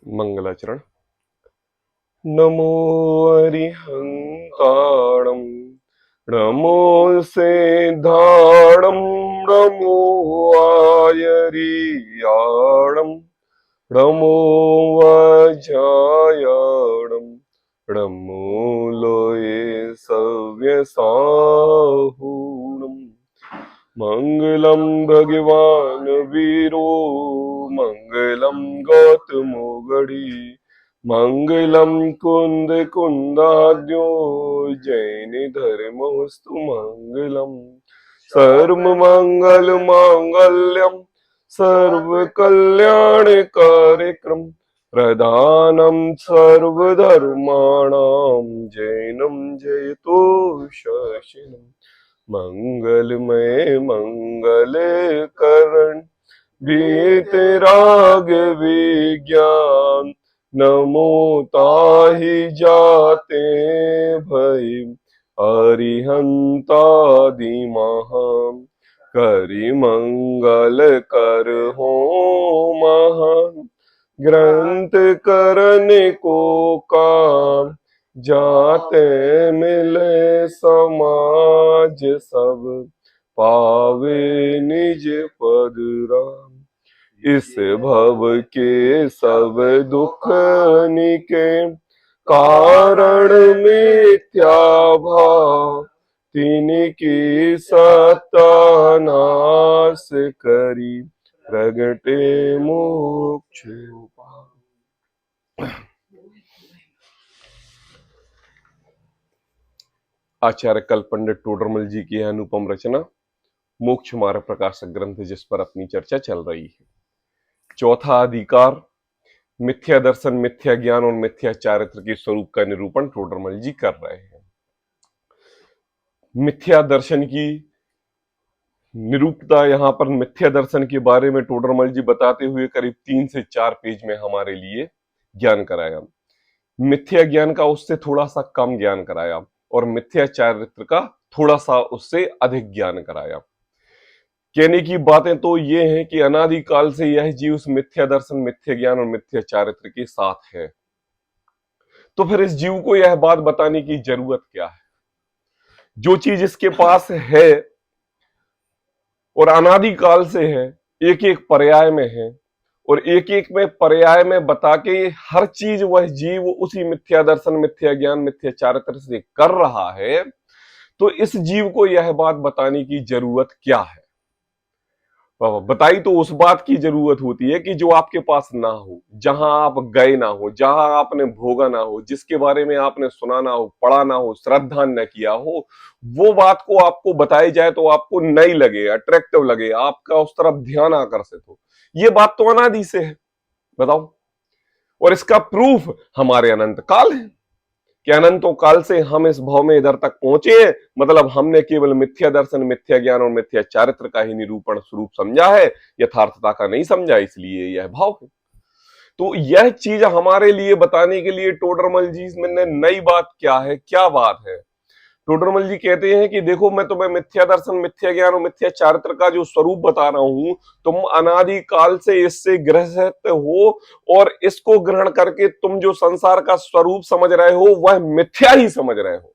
मंगलाचरण। नमो अरिहंताणं नमो सिद्धाणं नमो आयरियाणं नमो वज्रायणं नमो लोये सव्यसाहुणम्। मंगलम भगवान वीरो मंगलम गौतमो गढ़ी मंगलम कुंद कुंदाद्यो जैन धर्मोस्तु मंगलम। सर्व मंगल मांगल्यम सर्व कल्याण कार्यक्रम प्रधानम सर्वधर्माणां जैनम जयतो शशिनम्। मंगलमय मंगल करण वीतराग विज्ञान नमो ताहि जाते भय अरिहंतादि महान करि मंगल कर हो महान ग्रंथ करने को काम जाते मिले समाज सब पावे निज पद राम। इस भव के सब दुख निके कारण मिथ्या भाव तिनकी सत्यानाश करी प्रगटे मोक्ष उपाय। आचार्य कल पंडित टोडरमल जी की अनुपम रचना मोक्ष मार्ग प्रकाशक ग्रंथ, जिस पर अपनी चर्चा चल रही है। चौथा अधिकार मिथ्या दर्शन, मिथ्या ज्ञान और मिथ्या चारित्र के स्वरूप का निरूपण टोडरमल जी कर रहे हैं। मिथ्या दर्शन की निरूपता यहां पर मिथ्या दर्शन के बारे में टोडरमल जी बताते हुए करीब 3 से 4 पेज में हमारे लिए ज्ञान कराया। मिथ्या ज्ञान का उससे थोड़ा सा कम ज्ञान कराया और मिथ्या चारित्र का थोड़ा सा उससे अधिक ज्ञान कराया। कहने की बातें तो ये हैं कि अनादि काल से यह जीव उस मिथ्या दर्शन, मिथ्या ज्ञान और मिथ्या चारित्र के साथ है। तो फिर इस जीव को यह बात बताने की जरूरत क्या है? जो चीज इसके पास है और अनादि काल से है, एक एक पर्याय में है और एक एक में पर्याय में बता के हर चीज वह जीव उसी मिथ्या दर्शन, मिथ्या ज्ञान, मिथ्या चारित्र से कर रहा है, तो इस जीव को यह बात बताने की जरूरत क्या है? बताई तो उस बात की जरूरत होती है कि जो आपके पास ना हो, जहां आप गए ना हो, जहां आपने भोगा ना हो, जिसके बारे में आपने सुना ना हो, पढ़ा ना हो, श्रद्धा न किया हो, वो बात को आपको बताई जाए तो आपको नई लगे, अट्रैक्टिव लगे, आपका उस तरफ ध्यान आकर्षित हो। ये बात तो अनादि से है, बताओ। और इसका प्रूफ हमारे अनंत काल है कि अनंतों काल से हम इस भाव में इधर तक पहुंचे हैं। मतलब हमने केवल मिथ्या दर्शन, मिथ्या ज्ञान और मिथ्या चारित्र का ही निरूपण स्वरूप समझा है, यथार्थता का नहीं समझा, इसलिए यह भाव है। तो यह चीज हमारे लिए बताने के लिए टोडरमल जी ने नई बात क्या है, क्या बात है? टोडरमल जी कहते हैं कि देखो, मैं तुम्हें मिथ्या दर्शन, मिथ्या ज्ञान और मिथ्या चारित्र का जो स्वरूप बता रहा हूं, तुम अनादि काल से इससे ग्रसित हो और इसको ग्रहण करके तुम जो संसार का स्वरूप समझ रहे हो वह मिथ्या ही समझ रहे हो।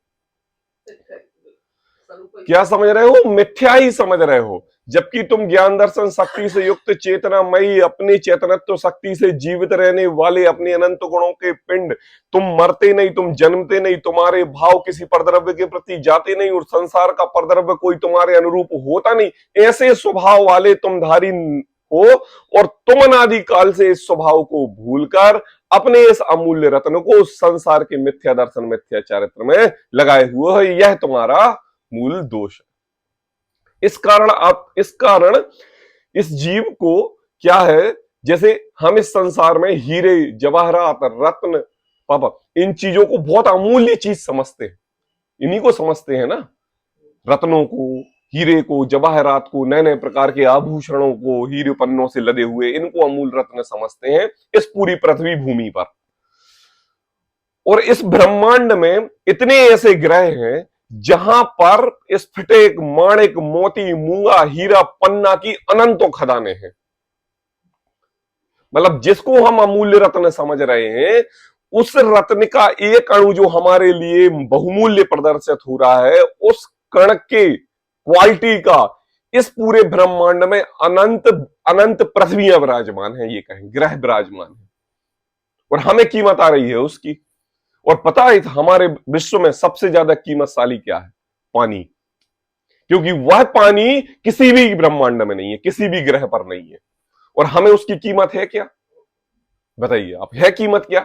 क्या समझ रहे हो? मिथ्या ही समझ रहे हो। जबकि तुम ज्ञान दर्शन शक्ति से युक्त चेतनामयी अपनी चेतनत्व शक्ति से जीवित रहने वाले अपने अनंत गुणों के पिंड, तुम मरते नहीं, तुम जन्मते नहीं, तुम्हारे भाव किसी परद्रव्य के प्रति जाते नहीं और संसार का परद्रव्य कोई तुम्हारे अनुरूप होता नहीं, ऐसे स्वभाव वाले तुम धारी हो और तुम अनादि काल से इस स्वभाव को भूलकर अपने इस अमूल्य रत्न को संसार के मिथ्या दर्शन, मिथ्या चारित्र में लगाए हुए हो। यह तुम्हारा मूल दोष है। इस कारण इस जीव को क्या है, जैसे हम इस संसार में हीरे, जवाहरात, रत्न, पापा, इन चीजों को बहुत अमूल्य चीज समझते हैं, इन्हीं को समझते हैं ना, रत्नों को, हीरे को, जवाहरात को, नए नए प्रकार के आभूषणों को, हीरे पन्नों से लदे हुए, इनको अमूल रत्न समझते हैं इस पूरी पृथ्वी भूमि पर। और इस ब्रह्मांड में इतने ऐसे ग्रह हैं जहां पर स्फटिक, माणिक, मोती, मूंगा, हीरा, पन्ना की अनंतों खदानें हैं। मतलब जिसको हम अमूल्य रत्न समझ रहे हैं, उस रत्न का एक अणु जो हमारे लिए बहुमूल्य प्रदर्शित हो रहा है, उस कण के क्वालिटी का इस पूरे ब्रह्मांड में अनंत अनंत पृथ्वियां विराजमान है, ये कहें ग्रह विराजमान है, और हमें कीमत आ रही है उसकी। और पता है हमारे विश्व में सबसे ज्यादा कीमतशाली क्या है? पानी। क्योंकि वह पानी किसी भी ब्रह्मांड में नहीं है, किसी भी ग्रह पर नहीं है, और हमें उसकी कीमत है क्या? बताइए आप, है कीमत क्या?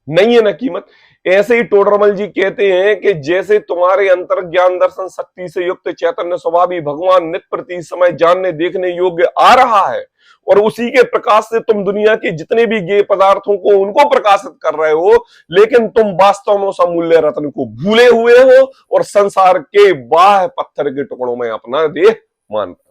नहीं है ना कीमत। ऐसे ही टोडरमल जी कहते हैं कि जैसे तुम्हारे अंतर ज्ञान दर्शन शक्ति से युक्त चैतन्य स्वभावी भगवान नित्य प्रति समय जानने देखने योग्य आ रहा है, और उसी के प्रकाश से तुम दुनिया के जितने भी गेय पदार्थों को उनको प्रकाशित कर रहे हो, लेकिन तुम वास्तव में उस अमूल्य रत्न को भूले हुए हो और संसार के बाह्य पत्थर के टुकड़ों में अपना देह मान रहे हो।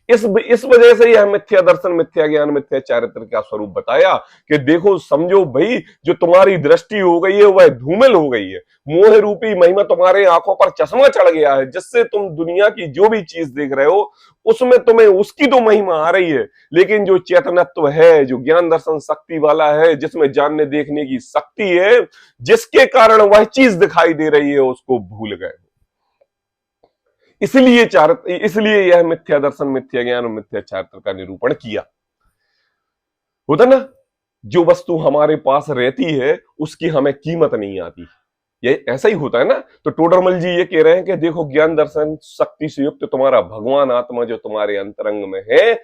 इस वजह से यह मिथ्या दर्शन, मिथ्या ज्ञान, मिथ्या चारित्र का स्वरूप बताया कि देखो, समझो भाई, जो तुम्हारी दृष्टि हो गई है वह धूमिल हो गई है, मोह रूपी महिमा तुम्हारे आंखों पर चश्मा चढ़ गया है, जिससे तुम दुनिया की जो भी चीज देख रहे हो उसमें तुम्हें उसकी तो महिमा आ रही है, लेकिन जो चेतनत्व है, जो ज्ञान दर्शन शक्ति वाला है, जिसमें जानने देखने की शक्ति है, जिसके कारण वह चीज दिखाई दे रही है, उसको भूल गए। इसलिए यह मिथ्या दर्शन, मिथ्या ज्ञान और मिथ्या चारित्र का निरूपण किया। होता ना, जो वस्तु हमारे पास रहती है उसकी हमें कीमत नहीं आती, ये ऐसा ही होता है ना। तो टोडरमल जी ये कह रहे हैं कि देखो, ज्ञान दर्शन शक्ति से युक्त तुम्हारा भगवान आत्मा जो तुम्हारे अंतरंग में है,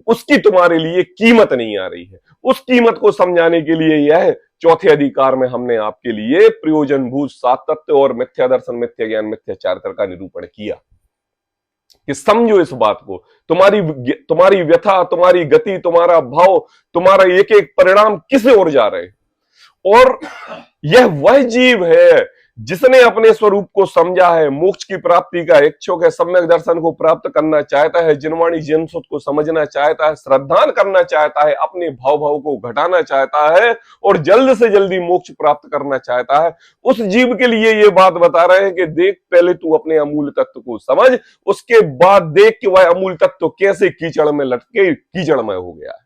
उसकी तुम्हारे लिए कीमत नहीं आ रही है। उस कीमत को समझाने के लिए यह चौथे अधिकार में हमने आपके लिए प्रयोजनभूत सात तत्व और मिथ्या दर्शन, मिथ्या ज्ञान, मिथ्या चारित्र का निरूपण किया कि समझो इस बात को। तुम्हारी व्यथा, तुम्हारी गति, तुम्हारा भाव, तुम्हारा एक एक परिणाम किस ओर जा रहे हैं, और यह वह जीव है जिसने अपने स्वरूप को समझा है, मोक्ष की प्राप्ति का इच्छुक है, सम्यक दर्शन को प्राप्त करना चाहता है, जिनवाणी जिनसुत को समझना चाहता है, श्रद्धान करना चाहता है, अपने भाव को घटाना चाहता है और जल्द से जल्दी मोक्ष प्राप्त करना चाहता है, उस जीव के लिए ये बात बता रहे हैं कि देख, पहले तू अपने अमूल तत्व को समझ, उसके बाद देख कि वह अमूल तत्व कैसे कीचड़ में लटके कीचड़ में हो गया है।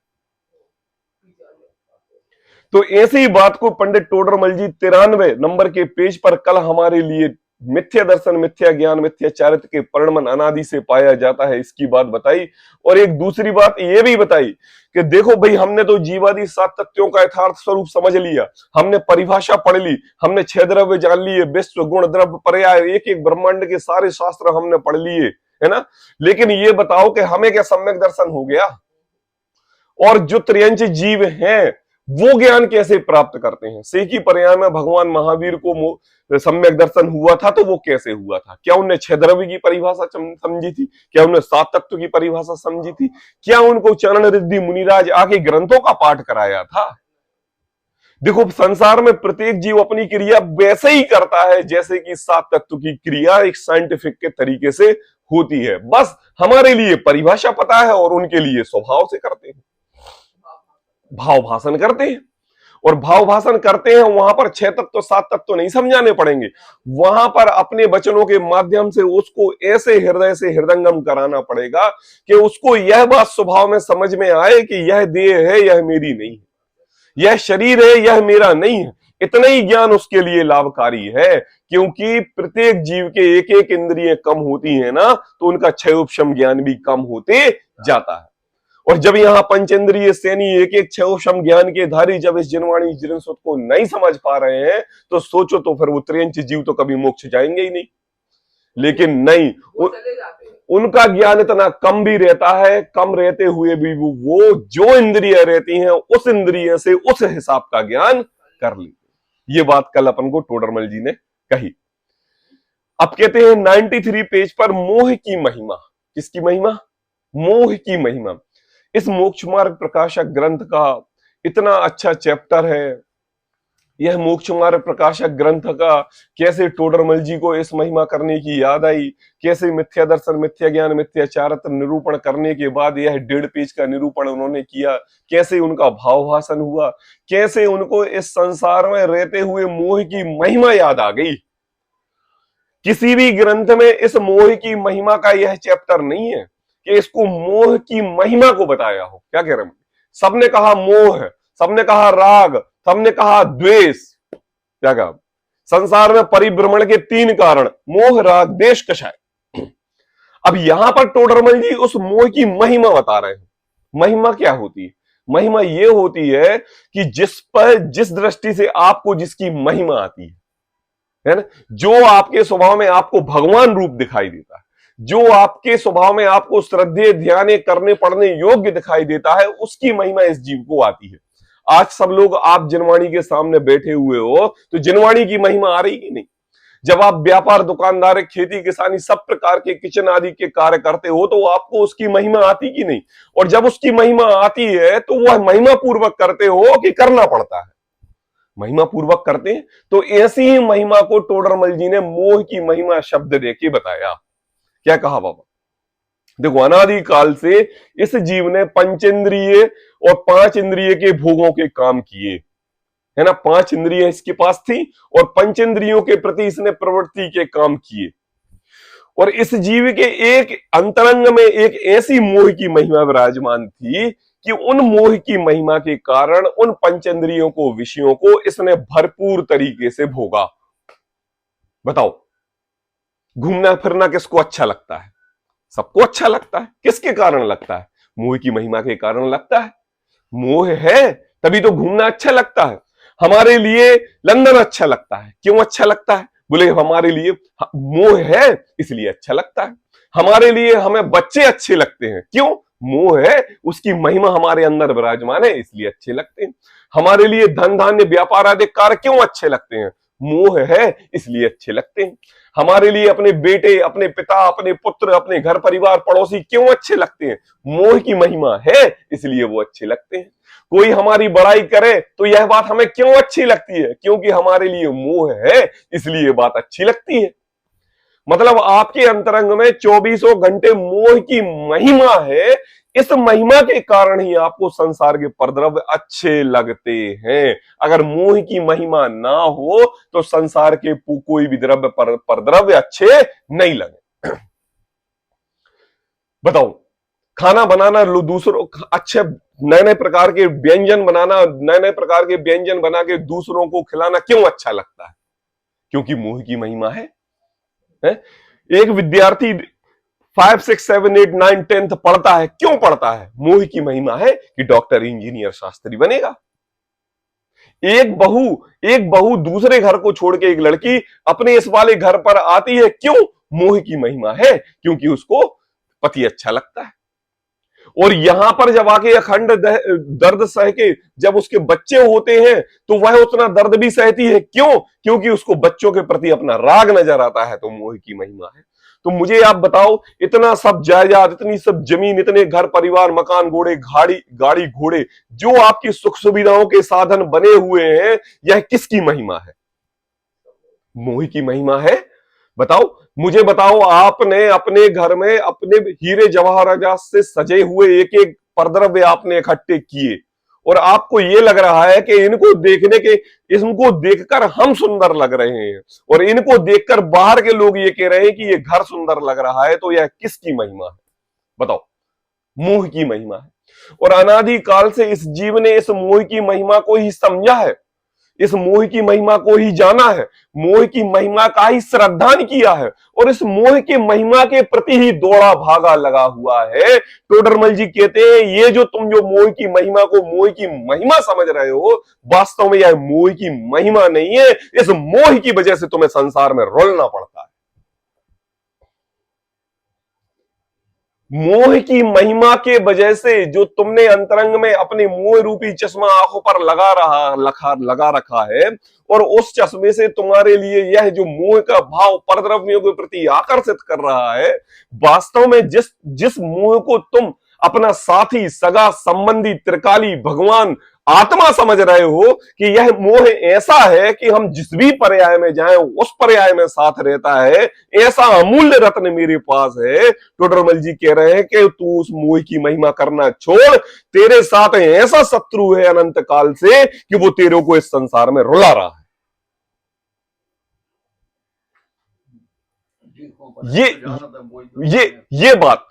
तो ऐसी ही बात को पंडित टोडरमल जी 93 नंबर के पेज पर कल हमारे लिए मिथ्या दर्शन, मिथ्या ज्ञान, मिथ्या चारित्र के परिणमन अनादि से पाया जाता है, इसकी बात बताई। और एक दूसरी बात ये भी बताई कि देखो भाई, हमने तो जीवादि सात तत्वों का यथार्थ स्वरूप समझ लिया, हमने परिभाषा पढ़ ली, हमने 6 द्रव्य जान लिए, विश्व, गुण, द्रव्य, पर्याय, एक एक ब्रह्मांड के सारे शास्त्र हमने पढ़ लिए, है ना। लेकिन ये बताओ कि हमें क्या सम्यक दर्शन हो गया? और जो त्रियंच जीव हैं वो ज्ञान कैसे प्राप्त करते हैं? सेकी पर्याय में भगवान महावीर को सम्यक दर्शन हुआ था, तो वो कैसे हुआ था? क्या उन्हें 6 द्रव्य की परिभाषा समझी थी? क्या उन्हें 7 तत्व की परिभाषा समझी थी? क्या उनको चरण रिद्धि मुनिराज आके ग्रंथों का पाठ कराया था? देखो, संसार में प्रत्येक जीव अपनी क्रिया वैसे ही करता है जैसे कि 7 तत्व की क्रिया एक साइंटिफिक के तरीके से होती है। बस हमारे लिए परिभाषा पता है और उनके लिए स्वभाव से करते हैं, भाव भाषण करते हैं। और भाव भाषण करते हैं, वहां पर 6 तत्व 7 तत्व नहीं समझाने पड़ेंगे, वहां पर अपने वचनों के माध्यम से उसको ऐसे हृदय से हृदयंगम कराना पड़ेगा कि उसको यह बात स्वभाव में समझ में आए कि यह देह है, यह मेरी नहीं है, यह शरीर है, यह मेरा नहीं है। इतना ही ज्ञान उसके लिए लाभकारी है, क्योंकि प्रत्येक जीव के एक एक इंद्रिय कम होती है ना, तो उनका क्षय उपशम ज्ञान भी कम होते जाता है। और जब यहाँ पंचेंद्रिय सैनी एक एक क्षयोक्षम ज्ञान के धारी जब इस जिनवाणी जिनसुत को नहीं समझ पा रहे हैं, तो सोचो तो फिर वो त्रियंच जीव तो कभी मोक्ष जाएंगे ही नहीं। लेकिन नहीं, उनका ज्ञान इतना कम भी रहता है, कम रहते हुए भी वो जो इंद्रिय रहती हैं उस इंद्रिय से उस हिसाब का ज्ञान कर लेते। ये बात कल अपन को टोडरमल जी ने कही। अब कहते हैं 93 पेज पर मोह की महिमा। किसकी महिमा? मोह की महिमा। इस मोक्ष मार्ग प्रकाशक ग्रंथ का इतना अच्छा चैप्टर है। यह मोक्ष मार्ग प्रकाशक ग्रंथ का कैसे टोडरमल जी को इस महिमा करने की याद आई, कैसे मिथ्या दर्शन, मिथ्या ज्ञान, मिथ्या चारित्र निरूपण करने के बाद यह 1.5 पेज का निरूपण उन्होंने किया, कैसे उनका भाव भाषण हुआ, कैसे उनको इस संसार में रहते हुए मोह की महिमा याद आ गई। किसी भी ग्रंथ में इस मोह की महिमा का यह चैप्टर नहीं है कि इसको मोह की महिमा को बताया हो। क्या कह रहे हैं? सबने कहा मोह, सबने कहा राग, सबने कहा द्वेष। क्या कहा? संसार में परिभ्रमण के 3 कारण, मोह, राग, द्वेष, कषाय। अब यहां पर टोडरमल जी उस मोह की महिमा बता रहे हैं। महिमा क्या होती है? महिमा ये होती है कि जिस दृष्टि से आपको जिसकी महिमा आती है ना, जो आपके स्वभाव में आपको भगवान रूप दिखाई देता है, जो आपके स्वभाव में आपको श्रद्धेय ध्यान करने पढ़ने योग्य दिखाई देता है, उसकी महिमा इस जीव को आती है। आज सब लोग आप जिनवाणी के सामने बैठे हुए हो, तो जिनवाणी की महिमा आ रही कि नहीं? जब आप व्यापार, दुकानदार, खेती किसानी सब प्रकार के किचन आदि के कार्य करते हो, तो आपको उसकी महिमा आती कि नहीं? और जब उसकी महिमा आती है तो वह महिमा पूर्वक करते हो कि करना पड़ता है? महिमा पूर्वक करते हैं। तो ऐसी ही महिमा को टोडरमल जी ने मोह की महिमा शब्द देके बताया। क्या कहा बाबा? देखो, अनादि काल से इस जीव ने पंचेंद्रिय और 5 इंद्रिय के भोगों के काम किए, है ना। 5 इंद्रिय इसके पास थी और पंचेंद्रियों के प्रति इसने प्रवृत्ति के काम किए। और इस जीव के एक अंतरंग में एक ऐसी मोह की महिमा विराजमान थी कि उन मोह की महिमा के कारण उन पंचेंद्रियों को, विषयों को इसने भरपूर तरीके से भोगा। बताओ, घूमना फिरना किसको अच्छा लगता है? सबको अच्छा लगता है। किसके कारण लगता है? मोह की महिमा के कारण लगता है। मोह है तभी तो घूमना अच्छा लगता है। हमारे लिए लंदन अच्छा लगता है। क्यों अच्छा लगता है? बोले हमारे लिए मोह है इसलिए अच्छा लगता है। हमारे लिए हमें बच्चे अच्छे लगते हैं। क्यों? मोह है, उसकी महिमा हमारे अंदर विराजमान है इसलिए अच्छे लगते हैं। हमारे लिए धन धान्य व्यापार आदि कार्य क्यों अच्छे लगते हैं? मोह है इसलिए अच्छे लगते हैं। हमारे लिए अपने बेटे, अपने पिता, अपने पुत्र, अपने घर परिवार, पड़ोसी क्यों अच्छे लगते हैं? मोह की महिमा है इसलिए वो अच्छे लगते हैं। कोई हमारी बड़ाई करे तो यह बात हमें क्यों अच्छी लगती है? क्योंकि हमारे लिए मोह है इसलिए ये बात अच्छी लगती है। मतलब आपके अंतरंग में 24 घंटे मोह की महिमा है। इस महिमा के कारण ही आपको संसार के परद्रव्य अच्छे लगते हैं। अगर मोह की महिमा ना हो तो संसार के कोई भी द्रव्य परद्रव्य अच्छे नहीं लगे। बताओ, खाना बनाना, दूसरों अच्छे नए नए प्रकार के व्यंजन बनाना, नए नए प्रकार के व्यंजन बना के दूसरों को खिलाना क्यों अच्छा लगता है? क्योंकि मोह की महिमा है। एक विद्यार्थी 5, 6, 7, 8, 9, 10 पढ़ता है। क्यों पढ़ता है? मोह की महिमा है कि डॉक्टर, इंजीनियर, शास्त्री बनेगा। एक बहू दूसरे घर को छोड़ के, एक लड़की अपने इस वाले घर पर आती है। क्यों? मोह की महिमा है क्योंकि उसको पति अच्छा लगता है। और यहां पर जब आके अखंड दर्द सह के जब उसके बच्चे होते हैं तो वह उतना दर्द भी सहती है। क्यों? क्योंकि उसको बच्चों के प्रति अपना राग नजर आता है। तो मोह की महिमा है। तो मुझे आप बताओ, इतना सब जायदाद, इतनी सब जमीन, इतने घर परिवार, मकान, घोड़े, गाड़ी घोड़े, जो आपकी सुख सुविधाओं के साधन बने हुए हैं, यह किसकी महिमा है? मोह की महिमा है। बताओ, मुझे बताओ, आपने अपने घर में अपने हीरे जवाहरात से सजे हुए एक एक परद्रव्य आपने इकट्ठे किए और आपको ये लग रहा है कि इनको देखकर हम सुंदर लग रहे हैं और इनको देखकर बाहर के लोग ये कह रहे हैं कि ये घर सुंदर लग रहा है। तो यह किसकी महिमा है? बताओ, मोह की महिमा है। और अनादि काल से इस जीव ने इस मोह की महिमा को ही समझा है, इस मोह की महिमा को ही जाना है, मोह की महिमा का ही श्रद्धान किया है और इस मोह की महिमा के प्रति ही दौड़ा भागा लगा हुआ है। टोडरमल जी कहते हैं, ये जो तुम जो मोह की महिमा को मोह की महिमा समझ रहे हो, वास्तव में यह मोह की महिमा नहीं है। इस मोह की वजह से तुम्हें संसार में रोलना पड़ता है। मोह की महिमा के वजह से जो तुमने अंतरंग में अपने मोह रूपी चश्मा आंखों पर लगा रखा है और उस चश्मे से तुम्हारे लिए यह जो मोह का भाव परद्रव्यों के प्रति आकर्षित कर रहा है, वास्तव में जिस मोह को तुम अपना साथी, सगा, संबंधी, त्रिकाली, भगवान, आत्मा समझ रहे हो कि यह मोह ऐसा है कि हम जिस भी पर्याय में जाएं उस पर्याय में साथ रहता है, ऐसा अमूल्य रत्न मेरे पास है। टोडरमल जी कह रहे हैं कि तू उस मोह की महिमा करना छोड़, तेरे साथ ऐसा शत्रु है अनंत काल से कि वो तेरे को इस संसार में रुला रहा है। ये बात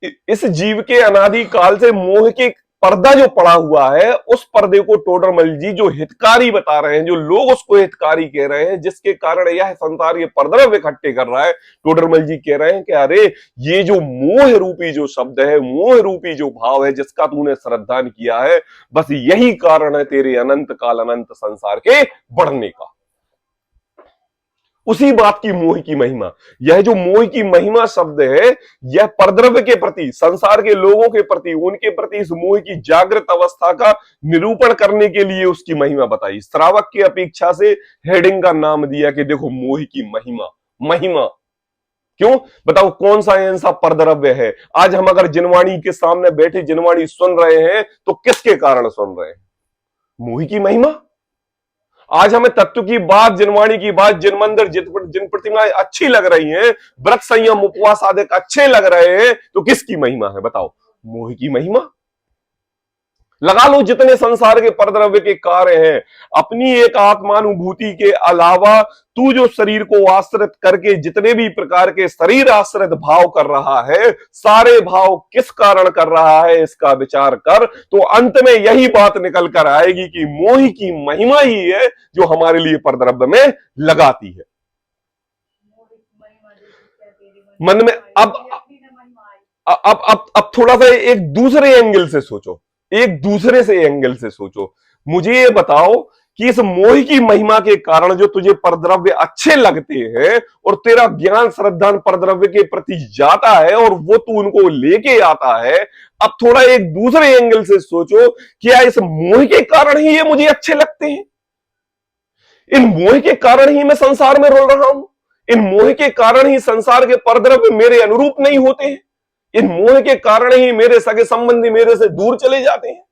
इस जीव के अनादि काल से मोह के पर्दा जो पड़ा हुआ है उस पर्दे को टोडरमल जी जो हितकारी बता रहे हैं, जो लोग उसको हितकारी कह रहे हैं, जिसके कारण यह संसार ये परद्रव्य इकट्ठे कर रहा है, टोडरमल जी कह रहे हैं कि अरे ये जो मोह रूपी जो शब्द है, मोह रूपी जो भाव है जिसका तूने श्रद्धान किया है, बस यही कारण है तेरे अनंत काल अनंत संसार के बढ़ने का। उसी बात की मोह की महिमा, यह जो मोह की महिमा शब्द है, यह परद्रव्य के प्रति, संसार के लोगों के प्रति, उनके प्रति इस मोह की जागृत अवस्था का निरूपण करने के लिए उसकी महिमा बताई। श्रावक की अपेक्षा से हेडिंग का नाम दिया कि देखो मोह की महिमा। महिमा क्यों? बताओ कौन सा ऐसा परद्रव्य है? आज हम अगर जिनवाणी के सामने बैठे जिनवाणी सुन रहे हैं तो किसके कारण सुन रहे हैं? मोह की महिमा। आज हमें तत्व की बात, जिनवाणी की बात, जिन मंदिर जिन प्रतिमाएं अच्छी लग रही हैं, व्रत संयम उपवास आदि अच्छे लग रहे हैं, तो किसकी महिमा है? बताओ, मोह की महिमा। लगा लो जितने संसार के परद्रव्य के कार्य हैं, अपनी एक आत्मानुभूति के अलावा तू जो शरीर को आश्रित करके जितने भी प्रकार के शरीर आश्रित भाव कर रहा है, सारे भाव किस कारण कर रहा है इसका विचार कर, तो अंत में यही बात निकल कर आएगी कि मोह की महिमा ही है जो हमारे लिए परद्रव्य में लगाती है। मन में अब थोड़ा सा एक दूसरे एंगल से सोचो, एक दूसरे से एंगल से सोचो। मुझे ये बताओ कि इस मोह की महिमा के कारण जो तुझे परद्रव्य अच्छे लगते हैं और तेरा ज्ञान श्रद्धा परद्रव्य के प्रति जाता है और वो तू उनको लेके आता है, अब थोड़ा एक दूसरे एंगल से सोचो, क्या इस मोह के कारण ही ये मुझे अच्छे लगते हैं? इन मोह के कारण ही मैं संसार में रोल रहा हूं? इन मोह के कारण ही संसार के परद्रव्य मेरे अनुरूप नहीं होते हैं? इन मोह के कारण ही मेरे सगे संबंधी मेरे से दूर चले जाते हैं?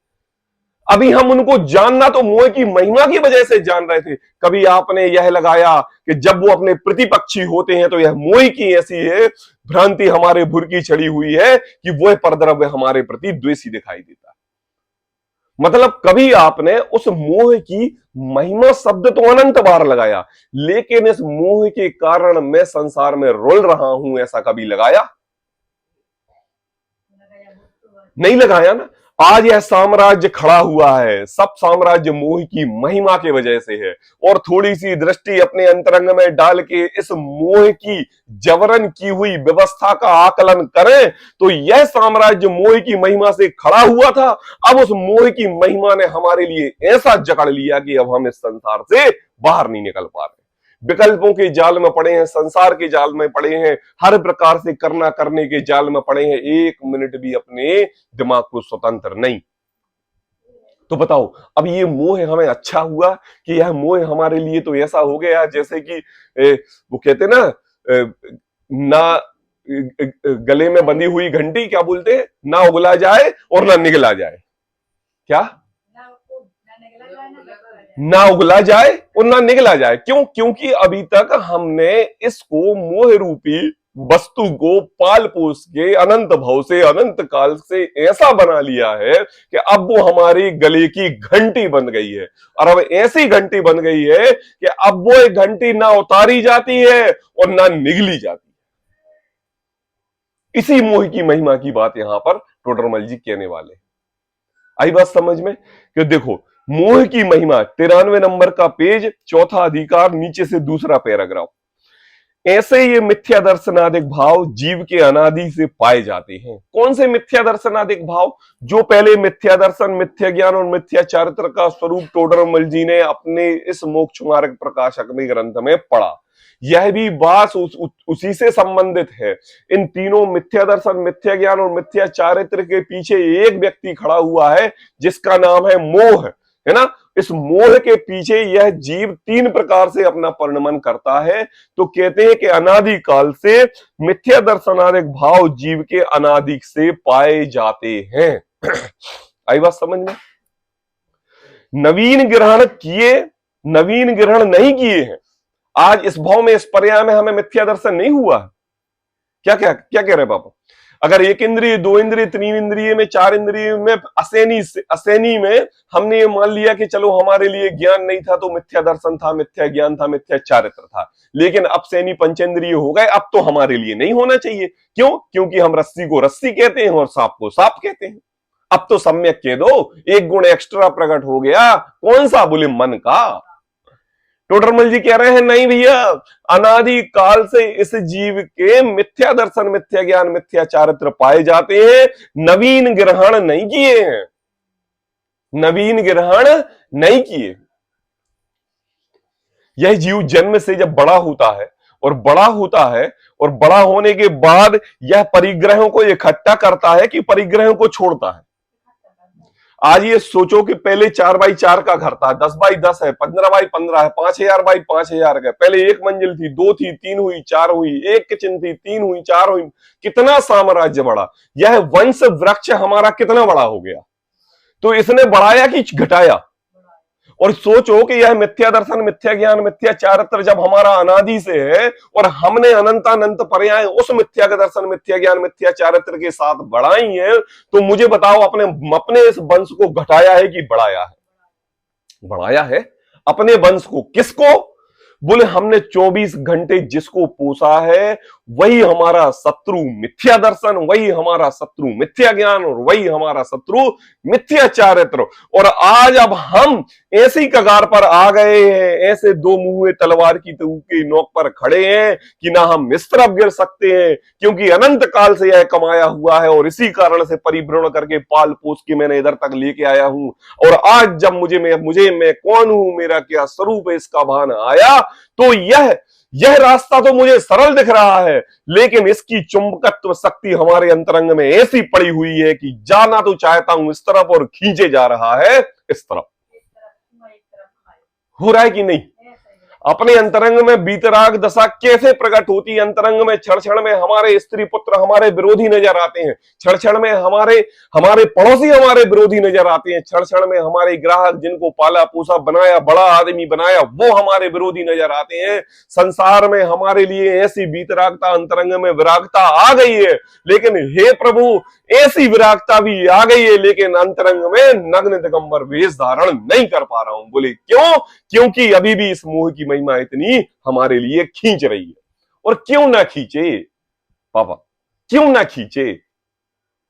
अभी हम उनको जानना तो मोह की महिमा की वजह से जान रहे थे। कभी आपने यह लगाया कि जब वो अपने प्रतिपक्षी होते हैं तो यह मोह की ऐसी है भ्रांति हमारे भुरकी चढ़ी हुई है कि वह परद्रव्य हमारे प्रति द्वेषी दिखाई देता है। मतलब कभी आपने उस मोह की महिमा शब्द तो अनंत बार लगाया, लेकिन इस मोह के कारण मैं संसार में रोल रहा हूं ऐसा कभी लगाया? नहीं लगाया ना। आज यह साम्राज्य खड़ा हुआ है, सब साम्राज्य मोह की महिमा के वजह से है। और थोड़ी सी दृष्टि अपने अंतरंग में डाल के इस मोह की जबरन की हुई व्यवस्था का आकलन करें तो यह साम्राज्य मोह की महिमा से खड़ा हुआ था। अब उस मोह की महिमा ने हमारे लिए ऐसा जकड़ लिया कि अब हम इस संसार से बाहर नहीं निकल पा रहे, विकल्पों के जाल में पड़े हैं, संसार के जाल में पड़े हैं, हर प्रकार से करना करने के जाल में पड़े हैं, एक मिनट भी अपने दिमाग को स्वतंत्र नहीं। तो बताओ, अब ये मोह हमें अच्छा हुआ कि यह मोह हमारे लिए तो ऐसा हो गया जैसे कि वो कहते ना, ना गले में बंधी हुई घंटी, क्या बोलते हैं, ना उगला जाए और ना निगला जाए। क्या? ना उगला जाए और ना निगला जाए। क्यों? क्योंकि अभी तक हमने इसको मोह रूपी वस्तु को पाल पोस के अनंत भाव से अनंत काल से ऐसा बना लिया है कि अब वो हमारी गले की घंटी बन गई है। और अब ऐसी घंटी बन गई है कि अब वो एक घंटी ना उतारी जाती है और ना निगली जाती है। इसी मोह की महिमा की बात यहां पर टोडरमल जी कहने वाले। आई बात समझ में? कि देखो, मोह की महिमा 93 नंबर का पेज, चौथा अधिकार, नीचे से दूसरा पैराग्राफ। ऐसे ये मिथ्या दर्शनादिक भाव जीव के अनादि से पाए जाते हैं। कौन से मिथ्या दर्शनादिक भाव? जो पहले मिथ्या दर्शन, मिथ्या ज्ञान और मिथ्या चारित्र का स्वरूप टोडरमल जी ने अपने इस मोक्ष मार्ग प्रकाशक में ग्रंथ में पढ़ा, यह भी बात उसी से संबंधित है। इन तीनों मिथ्या दर्शन, मिथ्या ज्ञान और मिथ्या चारित्र के पीछे एक व्यक्ति खड़ा हुआ है जिसका नाम है मोह, है ना। इस मोह के पीछे यह जीव तीन प्रकार से अपना परिणमन करता है। तो कहते हैं कि अनादि काल से मिथ्या दर्शनादिक भाव जीव के अनादि से पाए जाते हैं। आई बात समझ में? नवीन ग्रहण किए, नवीन ग्रहण नहीं किए हैं। आज इस भाव में, इस पर्याय में हमें मिथ्या दर्शन नहीं हुआ। क्या क्या क्या कह रहे पापा? अगर एक इंद्रिय, दो इंद्रिय, तीन इंद्रिय में, चार इंद्रिय में, असैनी में हमने ये मान लिया कि चलो हमारे लिए ज्ञान नहीं था तो मिथ्या दर्शन था, मिथ्या ज्ञान था, मिथ्या चारित्र था, लेकिन अब सैनी पंचेंद्रिय हो गए, अब तो हमारे लिए नहीं होना चाहिए। क्यों? क्योंकि हम रस्सी को रस्सी कहते हैं और सांप को सांप कहते हैं। अब तो सम्यक कह दो, एक गुण एक्स्ट्रा प्रकट हो गया। कौन सा? बोले मन का। टोडरमल जी कह रहे हैं नहीं भैया, अनादि काल से इस जीव के मिथ्या दर्शन, मिथ्या ज्ञान, मिथ्या चारित्र पाए जाते हैं, नवीन ग्रहण नहीं किए हैं, नवीन ग्रहण नहीं किए। यह जीव जन्म से जब बड़ा होता है और बड़ा होता है और बड़ा होने के बाद यह परिग्रहों को इकट्ठा करता है कि परिग्रहों को छोड़ता है। आज ये सोचो कि पहले 4x4 का घर था, 10x10 है, 15x15 है, 5000x5000 का। पहले एक मंजिल थी, 2 थी, 3 हुई, 4 हुई, एक किचन थी, 3 हुई, 4 हुई। कितना साम्राज्य बढ़ा। यह वंश वृक्ष हमारा कितना बड़ा हो गया। तो इसने बढ़ाया कि घटाया? और सोचो कि यह मिथ्या दर्शन, मिथ्या ज्ञान, मिथ्या चारित्र जब हमारा अनादि से है और हमने अनंतानंत पर्याय उस मिथ्या का दर्शन, मिथ्या ज्ञान, मिथ्या चारित्र के साथ बढ़ाई है, तो मुझे बताओ अपने इस वंश को घटाया है कि बढ़ाया है? बढ़ाया है अपने वंश को। किसको? बोले हमने 24 घंटे जिसको पोसा है वही हमारा शत्रु मिथ्या दर्शन, वही हमारा शत्रु मिथ्या ज्ञान, और वही हमारा शत्रु मिथ्या चारित्र। और आज अब हम ऐसी कगार पर आ गए हैं, ऐसे दो मुंहे तलवार की नोक पर खड़े हैं कि ना हम इस तरफ गिर सकते हैं, क्योंकि अनंत काल से यह कमाया हुआ है और इसी कारण से परिभ्रमण करके पाल पोस के मैंने इधर तक लेके आया हूं। और आज जब मैं कौन हूं, मेरा क्या स्वरूप है, इसका भान आया, तो यह रास्ता तो मुझे सरल दिख रहा है, लेकिन इसकी चुंबकत्व शक्ति हमारे अंतरंग में ऐसी पड़ी हुई है कि जाना तो चाहता हूं इस तरफ और खींचे जा रहा है इस तरफ। हो रहा है कि नहीं? अपने अंतरंग में बीतराग दशा कैसे प्रकट होती है? अंतरंग में क्षण क्षण में हमारे स्त्री पुत्र हमारे विरोधी नजर आते हैं, क्षण क्षण में हमारे पड़ोसी हमारे विरोधी नजर आते हैं, क्षण क्षण में हमारे ग्राहक जिनको पाला पोसा बनाया, बड़ा आदमी बनाया, वो हमारे विरोधी नजर आते हैं। संसार में हमारे लिए ऐसी बीतरागता, अंतरंग में विरागता आ गई है, लेकिन हे प्रभु ऐसी विरागता भी आ गई है, लेकिन अंतरंग में नग्न दिगंबर वेश धारण नहीं कर पा रहा हूं। बोले क्यों? क्योंकि अभी भी इस मोह की महिमा इतनी हमारे लिए खींच रही है। और क्यों ना खींचे पापा, क्यों ना खींचे?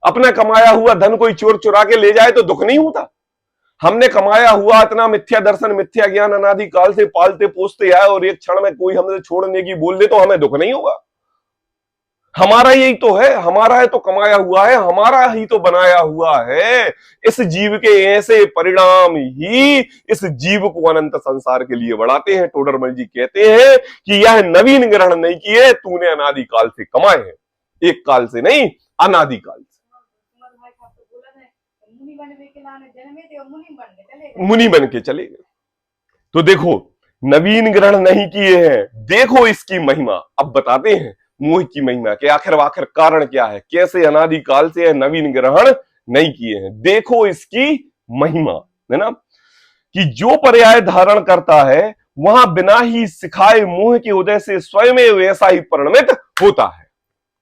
अपना कमाया हुआ धन कोई चोर चुरा के ले जाए तो दुख नहीं होता? हमने कमाया हुआ इतना मिथ्या दर्शन, मिथ्या ज्ञान अनादि काल से पालते पोसते आए और एक क्षण में कोई हमसे छोड़ने की बोल दे तो हमें दुख नहीं होगा? हमारा यही तो है, हमारा है तो कमाया हुआ है, हमारा ही तो बनाया हुआ है। इस जीव के ऐसे परिणाम ही इस जीव को अनंत संसार के लिए बढ़ाते हैं। टोडरमल जी कहते हैं कि यह नवीन ग्रहण नहीं किए, तूने अनादि काल से कमाए हैं, एक काल से नहीं, अनादि काल से। मुनि बन के चले गए। तो देखो नवीन ग्रहण नहीं किए हैं, देखो इसकी महिमा। अब बताते हैं मोह की महिमा के आखिर कारण क्या है, कैसे अनादि काल से नवीन ग्रहण नहीं किए हैं। देखो इसकी महिमा, है ना, कि जो पर्याय धारण करता है वहां बिना ही सिखाए मोह के उदय से स्वयं वैसा ही परिणमित होता है।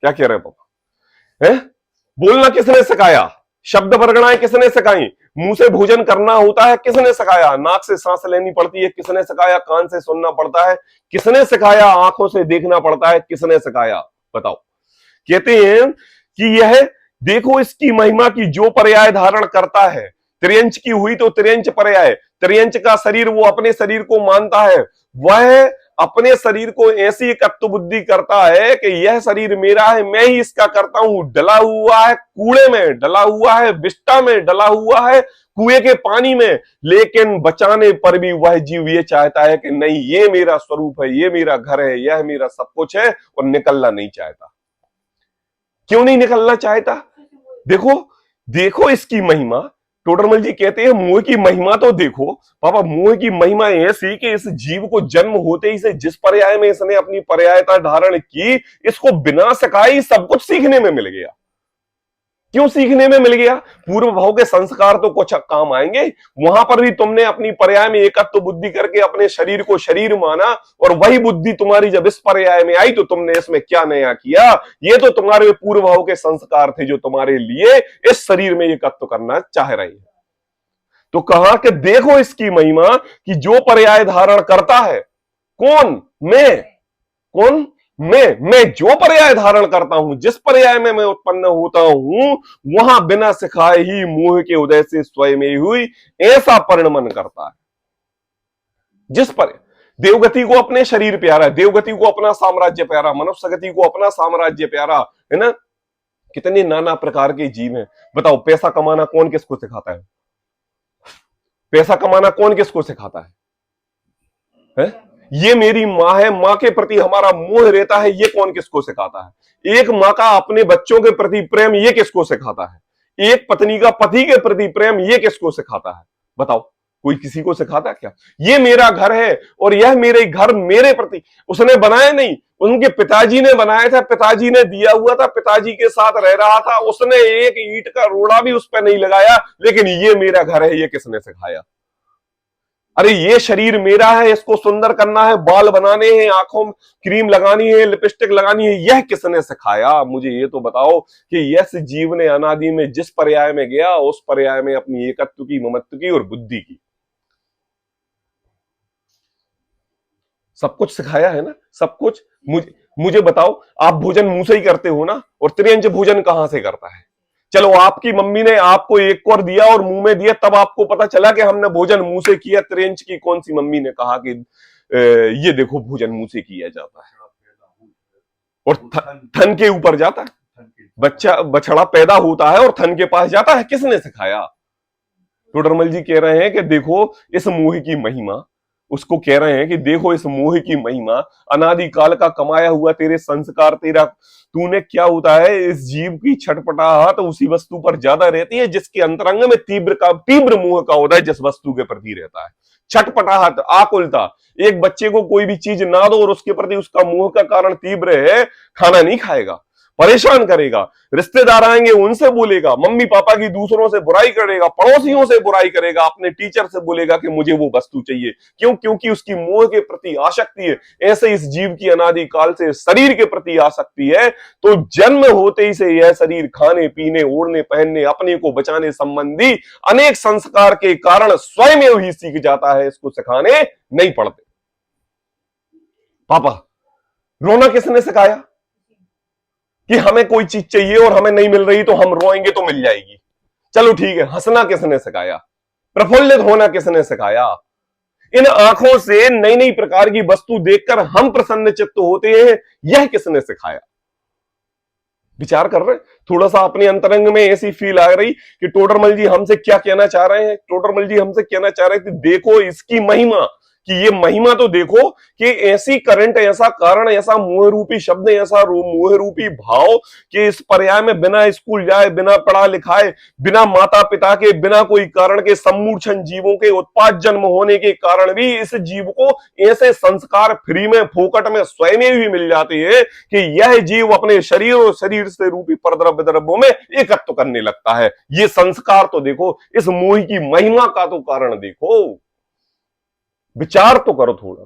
क्या कह रहे हैं पापा? बोलना किसने सिखाया? शब्द वर्गणाएं किसने सिखाई? मुंह से भोजन करना होता है, किसने सिखाया? नाक से सांस लेनी पड़ती है, किसने सिखाया? कान से सुनना पड़ता है, किसने सिखाया? आंखों से देखना पड़ता है, किसने सिखाया? बताओ। कहते हैं कि यह देखो इसकी महिमा की जो पर्याय धारण करता है, त्रियंच की हुई तो त्रियंच पर्याय, त्रियंच का शरीर वो अपने शरीर को मानता है, वह अपने शरीर को ऐसी एकत्व बुद्धि करता है कि यह शरीर मेरा है, मैं ही इसका करता हूं। डला हुआ है कूड़े में, डला हुआ है विष्टा में, डला हुआ है कुएं के पानी में, लेकिन बचाने पर भी वह जीव ये चाहता है कि नहीं, ये मेरा स्वरूप है, ये मेरा घर है, यह मेरा सब कुछ है, और निकलना नहीं चाहता। क्यों नहीं निकलना चाहता? देखो इसकी महिमा। टोडरमल जी कहते हैं मोह की महिमा तो देखो पापा, मोह की महिमा ऐसी कि इस जीव को जन्म होते ही से जिस पर्याय में इसने अपनी पर्यायता धारण की, इसको बिना सिखाए सब कुछ सीखने में मिल गया। क्यों सीखने में मिल गया? पूर्व भाव के संस्कार तो कुछ काम आएंगे, वहां पर भी तुमने अपनी पर्याय में एकत्व बुद्धि करके अपने शरीर को शरीर माना, और वही बुद्धि तुम्हारी जब इस पर्याय में आई तो तुमने इसमें क्या नया किया? ये तो तुम्हारे पूर्व भाव के संस्कार थे जो तुम्हारे लिए इस शरीर में एकत्व करना चाह रहे हैं। तो कहा कि देखो इसकी महिमा कि जो पर्याय धारण करता है, कौन? मैं। कौन? मैं जो पर्याय धारण करता हूं, जिस पर्याय में मैं उत्पन्न होता हूं, वहां बिना सिखाए ही मोह के उदय से स्वयं ही हुई ऐसा परिणमन करता है। जिस पर देवगति को अपने शरीर प्यारा, देवगति को अपना साम्राज्य प्यारा, मनुष्य गति को अपना साम्राज्य प्यारा, है ना। कितने नाना प्रकार के जीव हैं। बताओ, पैसा कमाना कौन किसको सिखाता है? पैसा कमाना कौन किसको सिखाता है? ये मेरी माँ है, माँ के प्रति हमारा मोह रहता है, ये कौन किसको सिखाता है? एक माँ का अपने बच्चों के प्रति प्रेम, ये किसको सिखाता है? एक पत्नी का पति के प्रति प्रेम, ये किसको सिखाता है? बताओ, कोई किसी को सिखाता है क्या? ये मेरा घर है और यह मेरे घर मेरे प्रति उसने बनाया नहीं, उनके पिताजी ने बनाया था, पिताजी ने दिया हुआ था, पिताजी के साथ रह रहा था, उसने एक ईंट का रोड़ा भी उस पर नहीं लगाया, लेकिन ये मेरा घर है, ये किसने सिखाया? अरे ये शरीर मेरा है, इसको सुंदर करना है, बाल बनाने हैं, आंखों में क्रीम लगानी है, लिपस्टिक लगानी है, यह किसने सिखाया? मुझे ये तो बताओ कि यस जीव ने अनादि में जिस पर्याय में गया, उस पर्याय में अपनी एकत्व की, ममत्व की और बुद्धि की सब कुछ सिखाया है ना, सब कुछ। मुझे बताओ, आप भोजन मुंह से ही करते हो ना, और त्रियंच भोजन कहां से करता है? चलो, आपकी मम्मी ने आपको एक कौर दिया और मुंह में दिया, तब आपको पता चला कि हमने भोजन मुंह से किया। त्रियंच की कौन सी मम्मी ने कहा कि ये देखो भोजन मुंह से किया जाता है और थन के ऊपर जाता है? बच्चा बछड़ा पैदा होता है और थन के पास जाता है, किसने सिखाया? टोडरमल जी कह रहे हैं कि देखो इस मोह की महिमा, उसको कह रहे हैं कि देखो इस मोह की महिमा, अनादिकाल का कमाया हुआ तेरे संस्कार, तेरा तूने क्या होता है, इस जीव की छटपटाहट उसी वस्तु पर ज्यादा रहती है जिसके अंतरंग में तीव्र मोह का उदय जिस वस्तु के प्रति रहता है। छटपटाहट, आकुलता। एक बच्चे को कोई भी चीज ना दो और उसके प्रति उसका मोह का कारण तीव्र है, खाना नहीं खाएगा, परेशान करेगा, रिश्तेदार आएंगे उनसे बोलेगा, मम्मी पापा की दूसरों से बुराई करेगा, पड़ोसियों से बुराई करेगा, अपने टीचर से बोलेगा कि मुझे वो वस्तु चाहिए। क्यों? क्योंकि उसकी मोह के प्रति आसक्ति है। ऐसे इस जीव की अनादिकाल से शरीर के प्रति आसक्ति है, तो जन्म होते ही से यह शरीर खाने पीने, ओढ़ने पहनने, अपने को बचाने संबंधी अनेक संस्कार के कारण स्वयं ही सीख जाता है, इसको सिखाने नहीं पड़ते। पापा, रोना किसने सिखाया? कि हमें कोई चीज चाहिए और हमें नहीं मिल रही तो हम रोएंगे तो मिल जाएगी। चलो ठीक है। हंसना किसने सिखाया? प्रफुल्लित होना किसने सिखाया? इन आंखों से नई नई प्रकार की वस्तु देखकर हम प्रसन्न चित्त होते हैं, यह किसने सिखाया? विचार कर रहे? थोड़ा सा अपने अंतरंग में ऐसी फील आ रही कि टोडरमल जी हमसे क्या कहना चाह रहे हैं? टोडरमल जी हमसे कहना चाह रहे हैं कि देखो इसकी महिमा, कि ये महिमा तो देखो कि ऐसी करंट, ऐसा कारण, ऐसा मोह रूपी शब्द, ऐसा मोह रूपी भाव कि इस पर्याय में बिना स्कूल जाए, बिना पढ़ा लिखाए, बिना माता पिता के, बिना कोई कारण के सम्मूढ़ जीवों के उत्पाद जन्म होने के कारण भी इस जीव को ऐसे संस्कार फ्री में, फोकट में स्वयं ही मिल जाते हैं कि यह जीव अपने शरीर और शरीर से रूपी परद्रव्य द्रव्यों में एकत्व करने लगता है। ये संस्कार तो देखो, इस मोह की महिमा का तो कारण देखो, विचार तो करो थोड़ा।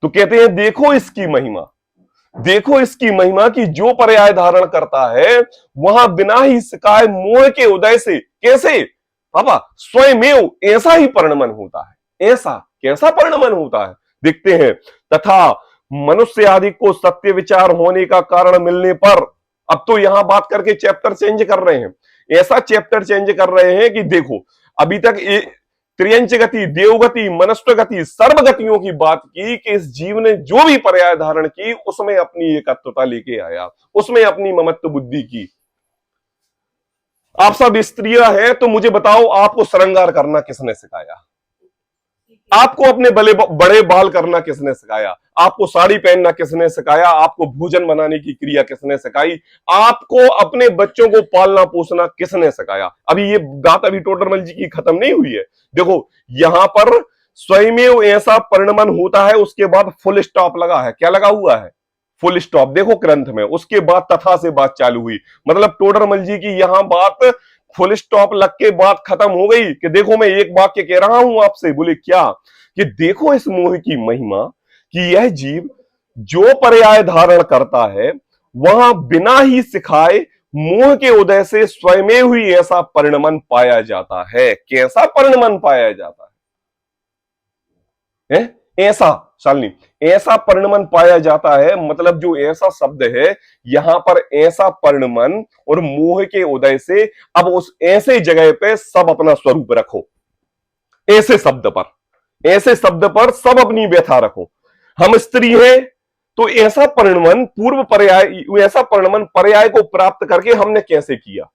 तो कहते हैं देखो इसकी महिमा, देखो इसकी महिमा की जो पर्याय धारण करता है वहां बिना ही सिखाए मोह के उदय से, कैसे पापा? स्वयमेव ऐसा ही परिणमन होता है। ऐसा कैसा परिणमन होता है? देखते हैं। तथा मनुष्य आदि को सत्य विचार होने का कारण मिलने पर, अब तो यहां बात करके चैप्टर चेंज कर रहे हैं, ऐसा चैप्टर चेंज कर रहे हैं कि देखो अभी तक त्रियंच गति, देवगति, मनस्व गति, सर्व गतियों की बात की कि इस जीव ने जो भी पर्याय धारण की उसमें अपनी एकत्वता लेके आया, उसमें अपनी ममत्व बुद्धि की। आप सब स्त्रियां हैं तो मुझे बताओ, आपको श्रृंगार करना किसने सिखाया? आपको अपने बड़े बाल करना किसने सिखाया? आपको साड़ी पहनना किसने सिखाया? आपको भोजन बनाने की क्रिया किसने सिखाई? आपको अपने बच्चों को पालना पोसना किसने सिखाया? अभी ये बात अभी टोडरमल जी की खत्म नहीं हुई है। देखो यहां पर स्वयमेव ऐसा परिणमन होता है, उसके बाद फुल स्टॉप लगा है। क्या लगा हुआ है? Full stop. देखो ग्रंथ में, उसके बाद तथा से बात चालू हुई। मतलब टोडरमल जी की यहां बात फुल स्टॉप लग के बात खत्म हो गई कि देखो मैं एक वाक्य कह रहा हूं आपसे। बोले क्या? कि देखो इस मोह की महिमा कि यह जीव जो पर्याय धारण करता है वहां बिना ही सिखाए मोह के उदय से स्वयं ही ऐसा परिणमन पाया जाता है। कैसा परिणमन पाया जाता है? ऐसा शालिनी, ऐसा परिणमन पाया जाता है, मतलब जो ऐसा शब्द है यहां पर, ऐसा परिणमन और मोह के उदय से, अब उस ऐसे जगह पे सब अपना स्वरूप रखो, ऐसे शब्द पर, ऐसे शब्द पर सब अपनी व्यथा रखो। हम स्त्री हैं तो ऐसा परिणमन पूर्व पर्याय, ऐसा परिणमन पर्याय को प्राप्त करके हमने कैसे किया,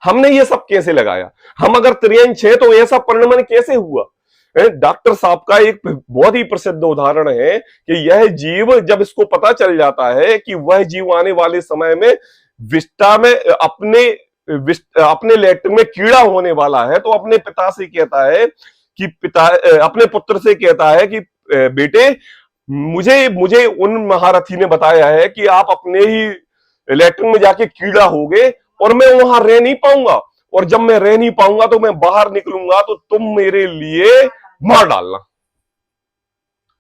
हमने ये सब कैसे लगाया, हम अगर त्रियंश है तो ऐसा परिणमन कैसे हुआ। डॉक्टर साहब का एक बहुत ही प्रसिद्ध उदाहरण है कि यह जीव, जब इसको पता चल जाता है कि वह जीव आने वाले समय में विष्टा में अपने लेटर में कीड़ा होने वाला है, तो अपने पिता से कहता है कि पिता, अपने पुत्र से कहता है कि बेटे, मुझे मुझे उन महारथी ने बताया है कि आप अपने ही लेटर में जाके कीड़ा होगे और मैं वहां रह नहीं पाऊंगा, और जब मैं रह नहीं पाऊंगा तो मैं बाहर निकलूंगा तो तुम मेरे लिए मार डालना।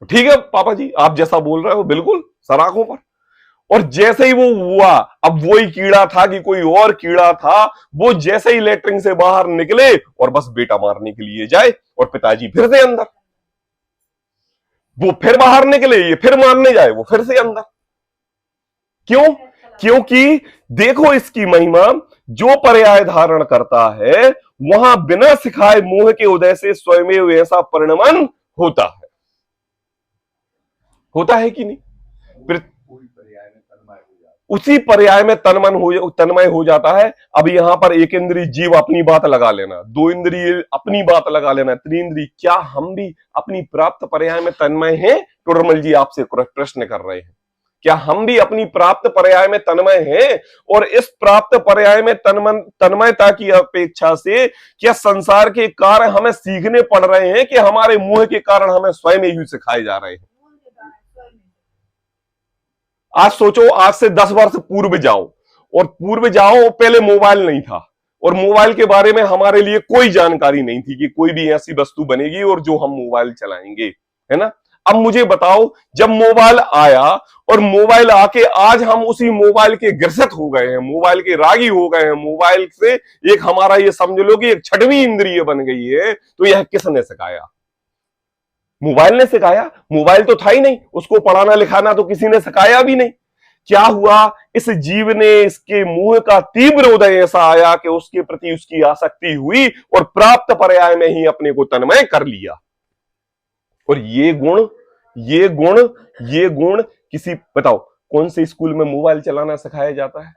ठीक है पापा जी, आप जैसा बोल रहे हो बिल्कुल सराखों पर। और जैसे ही वो हुआ, अब वही कीड़ा था कि कोई और कीड़ा था, वो जैसे ही लेटरिन से बाहर निकले और बस बेटा मारने के लिए जाए, और पिताजी फिर से अंदर, वो फिर बाहर निकले, ये फिर मारने जाए, वो फिर से अंदर। क्यों? क्योंकि देखो इसकी महिमा, जो पर्याय धारण करता है वहां बिना सिखाए मोह के उदय से स्वयं ऐसा परिणमन होता है कि नहीं। उसी पर्याय में तन्मय हो जाता है। अब यहां पर एक इंद्रिय जीव अपनी बात लगा लेना, दो इंद्रिय अपनी बात लगा लेना, त्रिंद्रिय, क्या हम भी अपनी प्राप्त पर्याय में तन्मय हैं? टोडरमल जी आपसे प्रश्न कर रहे हैं, क्या हम भी अपनी प्राप्त पर्याय में तन्मय हैं? और इस प्राप्त पर्याय में तन्मयता की अपेक्षा से क्या संसार के कार्य हमें सीखने पड़ रहे हैं कि हमारे मुंह के कारण हमें स्वयं ही सिखाए जा रहे हैं? आज सोचो, आज से 10 वर्ष पूर्व जाओ, और पूर्व जाओ, पहले मोबाइल नहीं था, और मोबाइल के बारे में हमारे लिए कोई जानकारी नहीं थी कि कोई भी ऐसी वस्तु बनेगी और जो हम मोबाइल चलाएंगे, है ना। अब मुझे बताओ, जब मोबाइल आया और मोबाइल आके आज हम उसी मोबाइल के ग्रसित हो गए हैं, मोबाइल के रागी हो गए हैं, मोबाइल से एक हमारा, ये समझ लो कि एक छठवीं इंद्रिय बन गई है, तो यह किसने सिखाया? मोबाइल ने सिखाया। मोबाइल तो था ही नहीं, उसको पढ़ाना लिखाना तो किसी ने सिखाया भी नहीं। क्या हुआ? इस जीव ने, इसके मुंह का तीव्र उदय ऐसा आया कि उसके प्रति उसकी आसक्ति हुई और प्राप्त पर्याय में ही अपने को तन्मय कर लिया। और ये गुण किसी, बताओ कौन से स्कूल में मोबाइल चलाना सिखाया जाता है?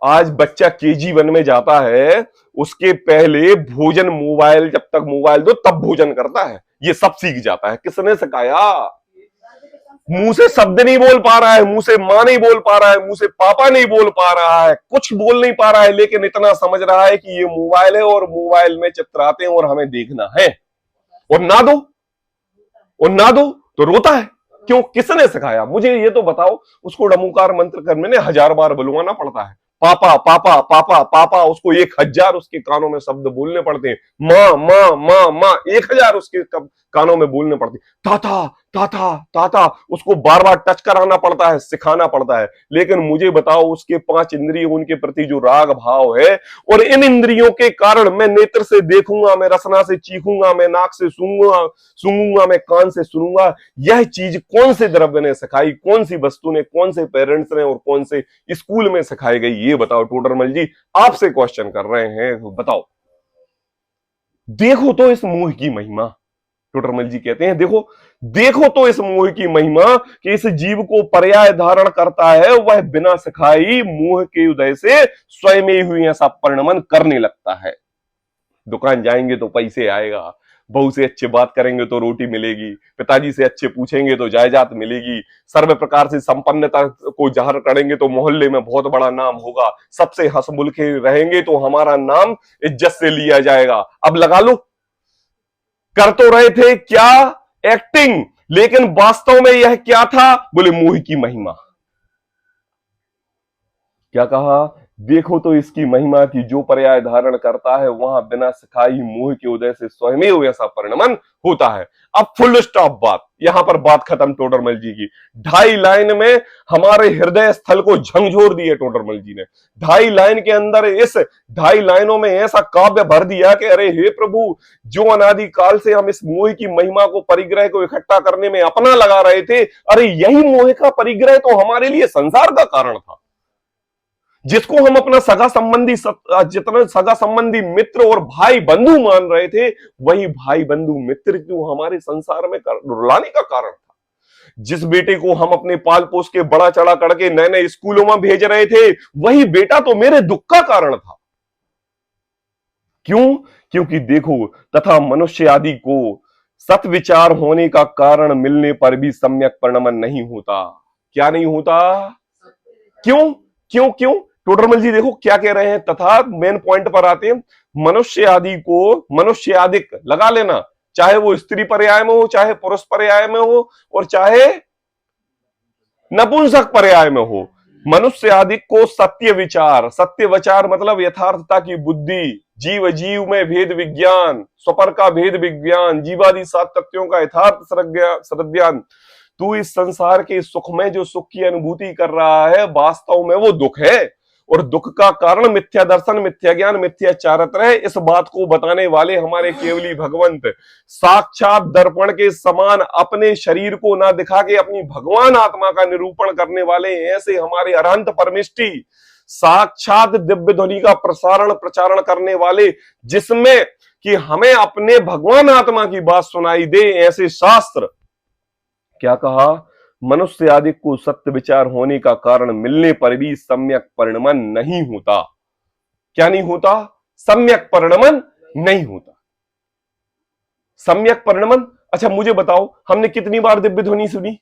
आज बच्चा KG1 में जाता है, उसके पहले भोजन, मोबाइल, जब तक मोबाइल दो तब भोजन करता है, ये सब सीख जाता है। किसने सिखाया? मुंह से शब्द नहीं बोल पा रहा है, मुंह से मां नहीं बोल पा रहा है, मुंह से पापा नहीं बोल पा रहा है, कुछ बोल नहीं पा रहा है, लेकिन इतना समझ रहा है कि ये मोबाइल है और मोबाइल में चित्र आते हैं और हमें देखना है, और ना दो तो रोता है। क्यों? किसने सिखाया? मुझे ये तो बताओ। उसको डमुकार मंत्र करने में 1000 बार बुलवाना पड़ता है, पापा पापा पापा पापा, उसको 1000 उसके कानों में शब्द बोलने पड़ते हैं, माँ माँ माँ माँ, 1000 उसके कानों में बोलने पड़ते हैं, ताता ताता ताता, उसको बार बार टच कराना पड़ता है, सिखाना पड़ता है। लेकिन मुझे बताओ, उसके 5 इंद्रिय, उनके प्रति जो राग भाव है, और इन इंद्रियों के कारण मैं नेत्र से देखूंगा, मैं रसना से चीखूंगा, मैं नाक से सूंघूंगा, मैं कान से सुनूंगा, यह चीज कौन से द्रव्य ने सिखाई, कौन सी वस्तु ने, कौन से पेरेंट्स ने और कौन से स्कूल में सिखाई गई? ये बताओ टोडरमल जी, आपसे क्वेश्चन कर रहे हैं, तो बताओ। देखो तो इस मोह की महिमा। टोडरमल जी कहते हैं, देखो तो इस मोह की महिमा कि इस जीव को पर्याय धारण करता है, वह बिना सिखाई मोह के उदय से स्वयं ही हुई ऐसा परिणमन करने लगता है। दुकान जाएंगे तो पैसे आएगा, बहू से अच्छे बात करेंगे तो रोटी मिलेगी, पिताजी से अच्छे पूछेंगे तो जायदाद मिलेगी, सर्व प्रकार से संपन्नता को जाहिर करेंगे तो मोहल्ले में बहुत बड़ा नाम होगा, सबसे हंसमुख के रहेंगे तो हमारा नाम इज्जत से लिया जाएगा। अब लगा लो, कर तो रहे थे क्या? एक्टिंग। लेकिन वास्तव में यह क्या था? बोले मोह की महिमा। क्या कहा? देखो तो इसकी महिमा की जो पर्याय धारण करता है, वहां बिना सिखाई मोह के उदय से स्वयं ऐसा परिणमन होता है। अब फुल स्टॉप बात, यहां पर बात खत्म टोडरमल जी की। 2.5 लाइन में हमारे हृदय स्थल को झंझोर दिए टोडरमल जी ने। 2.5 लाइन के अंदर इस 2.5 लाइनों में ऐसा काव्य भर दिया कि अरे हे प्रभु, जो अनादि काल से हम इस मोह की महिमा को, परिग्रह को इकट्ठा करने में अपना लगा रहे थे, अरे यही मोह का परिग्रह तो हमारे लिए संसार का कारण था। जिसको हम अपना जितना सगा संबंधी मित्र और भाई बंधु मान रहे थे, वही भाई बंधु मित्र जो हमारे संसार में रुलाने का कारण था। जिस बेटे को हम अपने पाल पोस के बड़ा चढ़ा करके नए नए स्कूलों में भेज रहे थे, वही बेटा तो मेरे दुख का कारण था। क्यों? क्योंकि देखो, तथा मनुष्य आदि को सत विचार होने का कारण मिलने पर भी सम्यक परिणमन नहीं होता। क्या नहीं होता? क्यों क्यों क्यों? टोडरमल जी देखो क्या कह रहे हैं, तथा मेन पॉइंट पर आते हैं। मनुष्य आदि को, मनुष्य आदिक लगा लेना, चाहे वो स्त्री पर्याय में हो, चाहे पुरुष पर्याय में हो, और चाहे नपुंसक पर्याय में हो। मनुष्य आदिक को सत्य विचार मतलब यथार्थता की बुद्धि, जीव जीव में भेद विज्ञान, स्वपर का भेद विज्ञान, जीवादि 7 तत्वों का यथार्थ श्रद्धान। तू इस संसार के सुख में जो सुख की अनुभूति कर रहा है, वास्तव में वो दुख है, और दुख का कारण मिथ्या दर्शन, मिथ्या ज्ञान, मिथ्या चारित्र है। इस बात को बताने वाले हमारे केवली भगवंत साक्षात दर्पण के समान अपने शरीर को ना दिखा के अपनी भगवान आत्मा का निरूपण करने वाले ऐसे हमारे अरहंत परमिष्टि, साक्षात दिव्य ध्वनि का प्रचारण करने वाले, जिसमें कि हमें अपने भगवान आत्मा की बात सुनाई दे, ऐसे शास्त्र। क्या कहा? मनुष्य आदि को सत्य विचार होने का कारण मिलने पर भी सम्यक परिणमन नहीं होता। क्या नहीं होता? सम्यक परिणमन नहीं होता। सम्यक परिणमन। अच्छा मुझे बताओ, हमने कितनी बार दिव्य ध्वनि सुनी?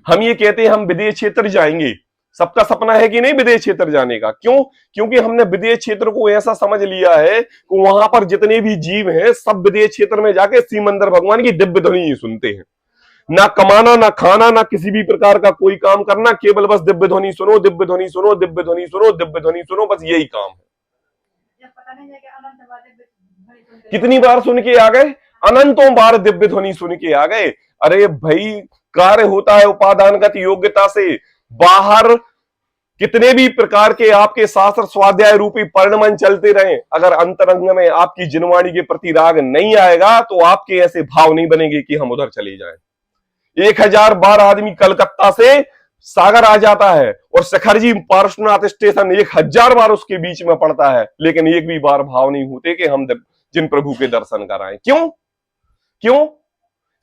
हम ये कहते हैं हम विदेश क्षेत्र जाएंगे, सबका सपना है कि नहीं विदेश क्षेत्र जाने का? क्यों? क्योंकि हमने विदेश क्षेत्र को ऐसा समझ लिया है कि वहां पर जितने भी जीव हैं, सब विदेश क्षेत्र में जाके श्रीमंदर भगवान की दिव्य ध्वनि ही सुनते हैं। ना कमाना, ना खाना, ना किसी भी प्रकार का कोई काम करना, केवल बस दिव्य ध्वनि सुनो, दिव्य ध्वनि सुनो, दिव्य ध्वनि सुनो, दिव्य ध्वनि सुनो, बस यही काम है। कितनी बार सुन के आ गए? अनंतों बार दिव्य ध्वनि सुन के आ गए। अरे भाई, कार्य होता है उपादानगत योग्यता से। बाहर कितने भी प्रकार के आपके शास्त्र स्वाध्याय रूपी परिणमन चलते रहे, अगर अंतरंग में आपकी जिनवाणी के प्रति राग नहीं आएगा, तो आपके ऐसे भाव नहीं बनेंगे कि हम उधर चले जाएं। 1000 बार आदमी कलकत्ता से सागर आ जाता है, और शिखरजी पार्श्वनाथ स्टेशन 1000 बार उसके बीच में पड़ता है, लेकिन एक भी बार भाव नहीं होते कि हम जिन प्रभु के दर्शन कराएं। क्यों? क्यों?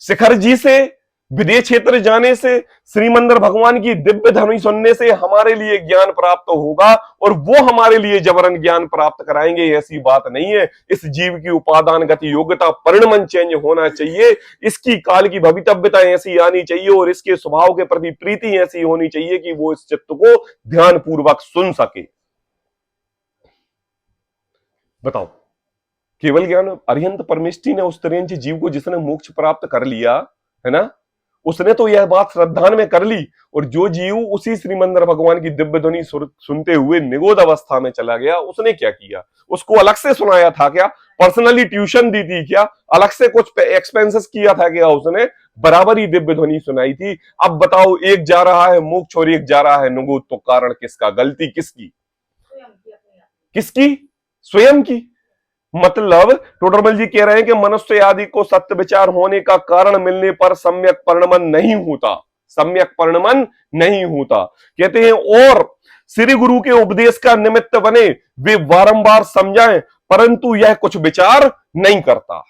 शिखरजी से विदेश क्षेत्र जाने से, श्रीमंदर भगवान की दिव्य ध्वनि सुनने से हमारे लिए ज्ञान प्राप्त होगा, और वो हमारे लिए जबरन ज्ञान प्राप्त कराएंगे, ऐसी बात नहीं है। इस जीव की उपादानगत योग्यता, परिणमन चेंज होना चाहिए, इसकी काल की भवितव्यता ऐसी आनी चाहिए, और इसके स्वभाव के प्रति प्रीति ऐसी होनी चाहिए कि वो इस चित्त को ध्यान पूर्वक सुन सके। बताओ, केवल ज्ञान अरिहंत परमेष्टि ने उस तरेंच जीव को, जिसने मोक्ष प्राप्त कर लिया है ना, उसने तो यह बात श्रद्धान में कर ली, और जो जीव उसी श्रीमंदर भगवान की दिव्य ध्वनि सुनते हुए निगोद अवस्था में चला गया, उसने क्या किया? उसको अलग से सुनाया था क्या? पर्सनली ट्यूशन दी थी क्या? अलग से कुछ एक्सपेंसेस किया था क्या? उसने बराबर ही दिव्य ध्वनि सुनाई थी। अब बताओ, एक जा रहा है मोक्ष और एक जा रहा है निगोद, तो कारण किसका? गलती किसकी? किसकी? स्वयं की। मतलब टोडरमल जी कह रहे हैं कि मनुष्य आदि को सत्य विचार होने का कारण मिलने पर सम्यक परिणमन नहीं होता। सम्यक परिणमन नहीं होता। कहते हैं, और श्री गुरु के उपदेश का निमित्त बने, वे बारंबार समझाएं, परंतु यह कुछ विचार नहीं करता।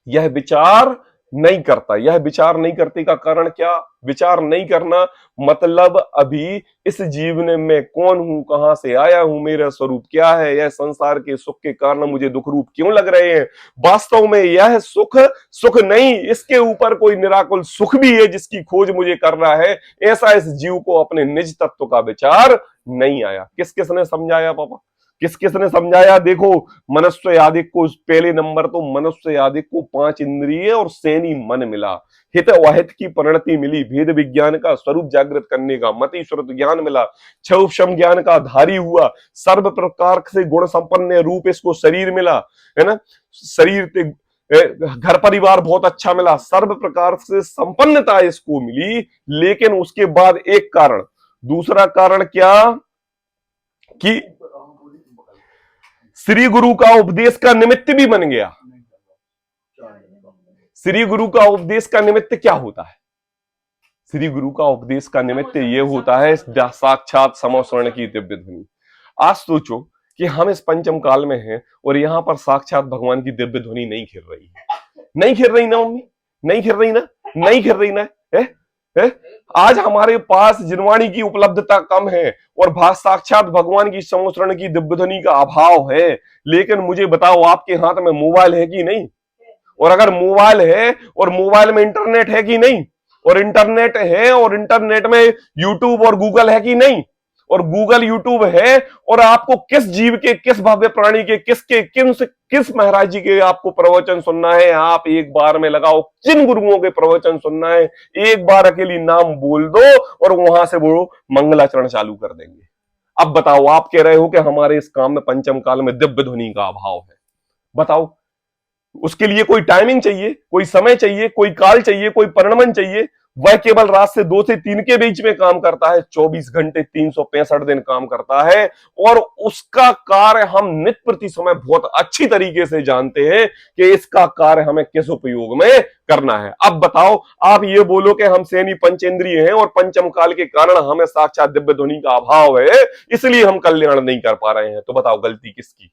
यह विचार नहीं करता। यह विचार नहीं करते का कारण क्या? विचार नहीं करना मतलब अभी इस जीवन में कौन हूं, कहां से आया हूं, मेरा स्वरूप क्या है, यह संसार के सुख के कारण मुझे दुख रूप क्यों लग रहे हैं। वास्तव में यह सुख सुख नहीं, इसके ऊपर कोई निराकुल सुख भी है जिसकी खोज मुझे करना है। ऐसा इस जीव को अपने निज तत्व का विचार नहीं आया। किस किसने समझाया पापा? किस किसने समझाया? देखो, मनुष्य आदिक को पहले नंबर तो मनुष्य आदिक को 5 इंद्रिय और सैनी मन मिला, हित अहित की परिणति मिली, भेद विज्ञान का स्वरूप जागृत करने का मति श्रुत ज्ञान मिला, क्षम ज्ञान का धारी हुआ, सर्व प्रकार से गुण संपन्न रूप इसको शरीर मिला, है ना, शरीर घर परिवार बहुत अच्छा मिला, सर्व प्रकार से संपन्नता इसको मिली। लेकिन उसके बाद एक कारण, दूसरा कारण क्या कि श्री गुरु का उपदेश का निमित्त भी बन गया। श्री गुरु का उपदेश का निमित्त क्या होता है? श्री गुरु का उपदेश का निमित्त यह होता है साक्षात समस्वर्ण की दिव्य ध्वनि। आज सोचो कि हम इस पंचम काल में हैं और यहां पर साक्षात भगवान की दिव्य ध्वनि नहीं घिर रही है। नहीं घिर रही ना मम्मी? नहीं घिर रही ना? नहीं घिर रही ना? है? आज हमारे पास जिनवाणी की उपलब्धता कम है और साक्षात भगवान की समस्वरण की दिव्य ध्वनि का अभाव है। लेकिन मुझे बताओ, आपके हाथ में मोबाइल है कि नहीं? और अगर मोबाइल है और मोबाइल में इंटरनेट है कि नहीं? और इंटरनेट है और इंटरनेट में यूट्यूब और गूगल है कि नहीं? और गूगल यूट्यूब है और आपको किस जीव के, किस भव्य प्राणी के, किस महाराज जी के आपको प्रवचन सुनना है, आप एक बार में लगाओ, जिन गुरुओं के प्रवचन सुनना है, एक बार अकेली नाम बोल दो और वहां से वो मंगलाचरण चालू कर देंगे। अब बताओ, आप कह रहे हो कि हमारे इस काम में पंचम काल में दिव्य ध्वनि का अभाव है। बताओ, उसके लिए कोई टाइमिंग चाहिए, कोई समय चाहिए, कोई काल चाहिए, कोई परिणमन चाहिए? वह केवल रात से 2 से 3 के बीच में काम करता है, 24 घंटे 365 दिन काम करता है और उसका कार्य हम नित्य प्रति समय बहुत अच्छी तरीके से जानते हैं कि इसका कार्य हमें किस उपयोग में करना है। अब बताओ, आप ये बोलो कि हम सैनी पंचेंद्रिय हैं और पंचम काल के कारण हमें साक्षात दिव्य ध्वनि का अभाव है, इसलिए हम कल्याण नहीं कर पा रहे हैं। तो बताओ, गलती किसकी?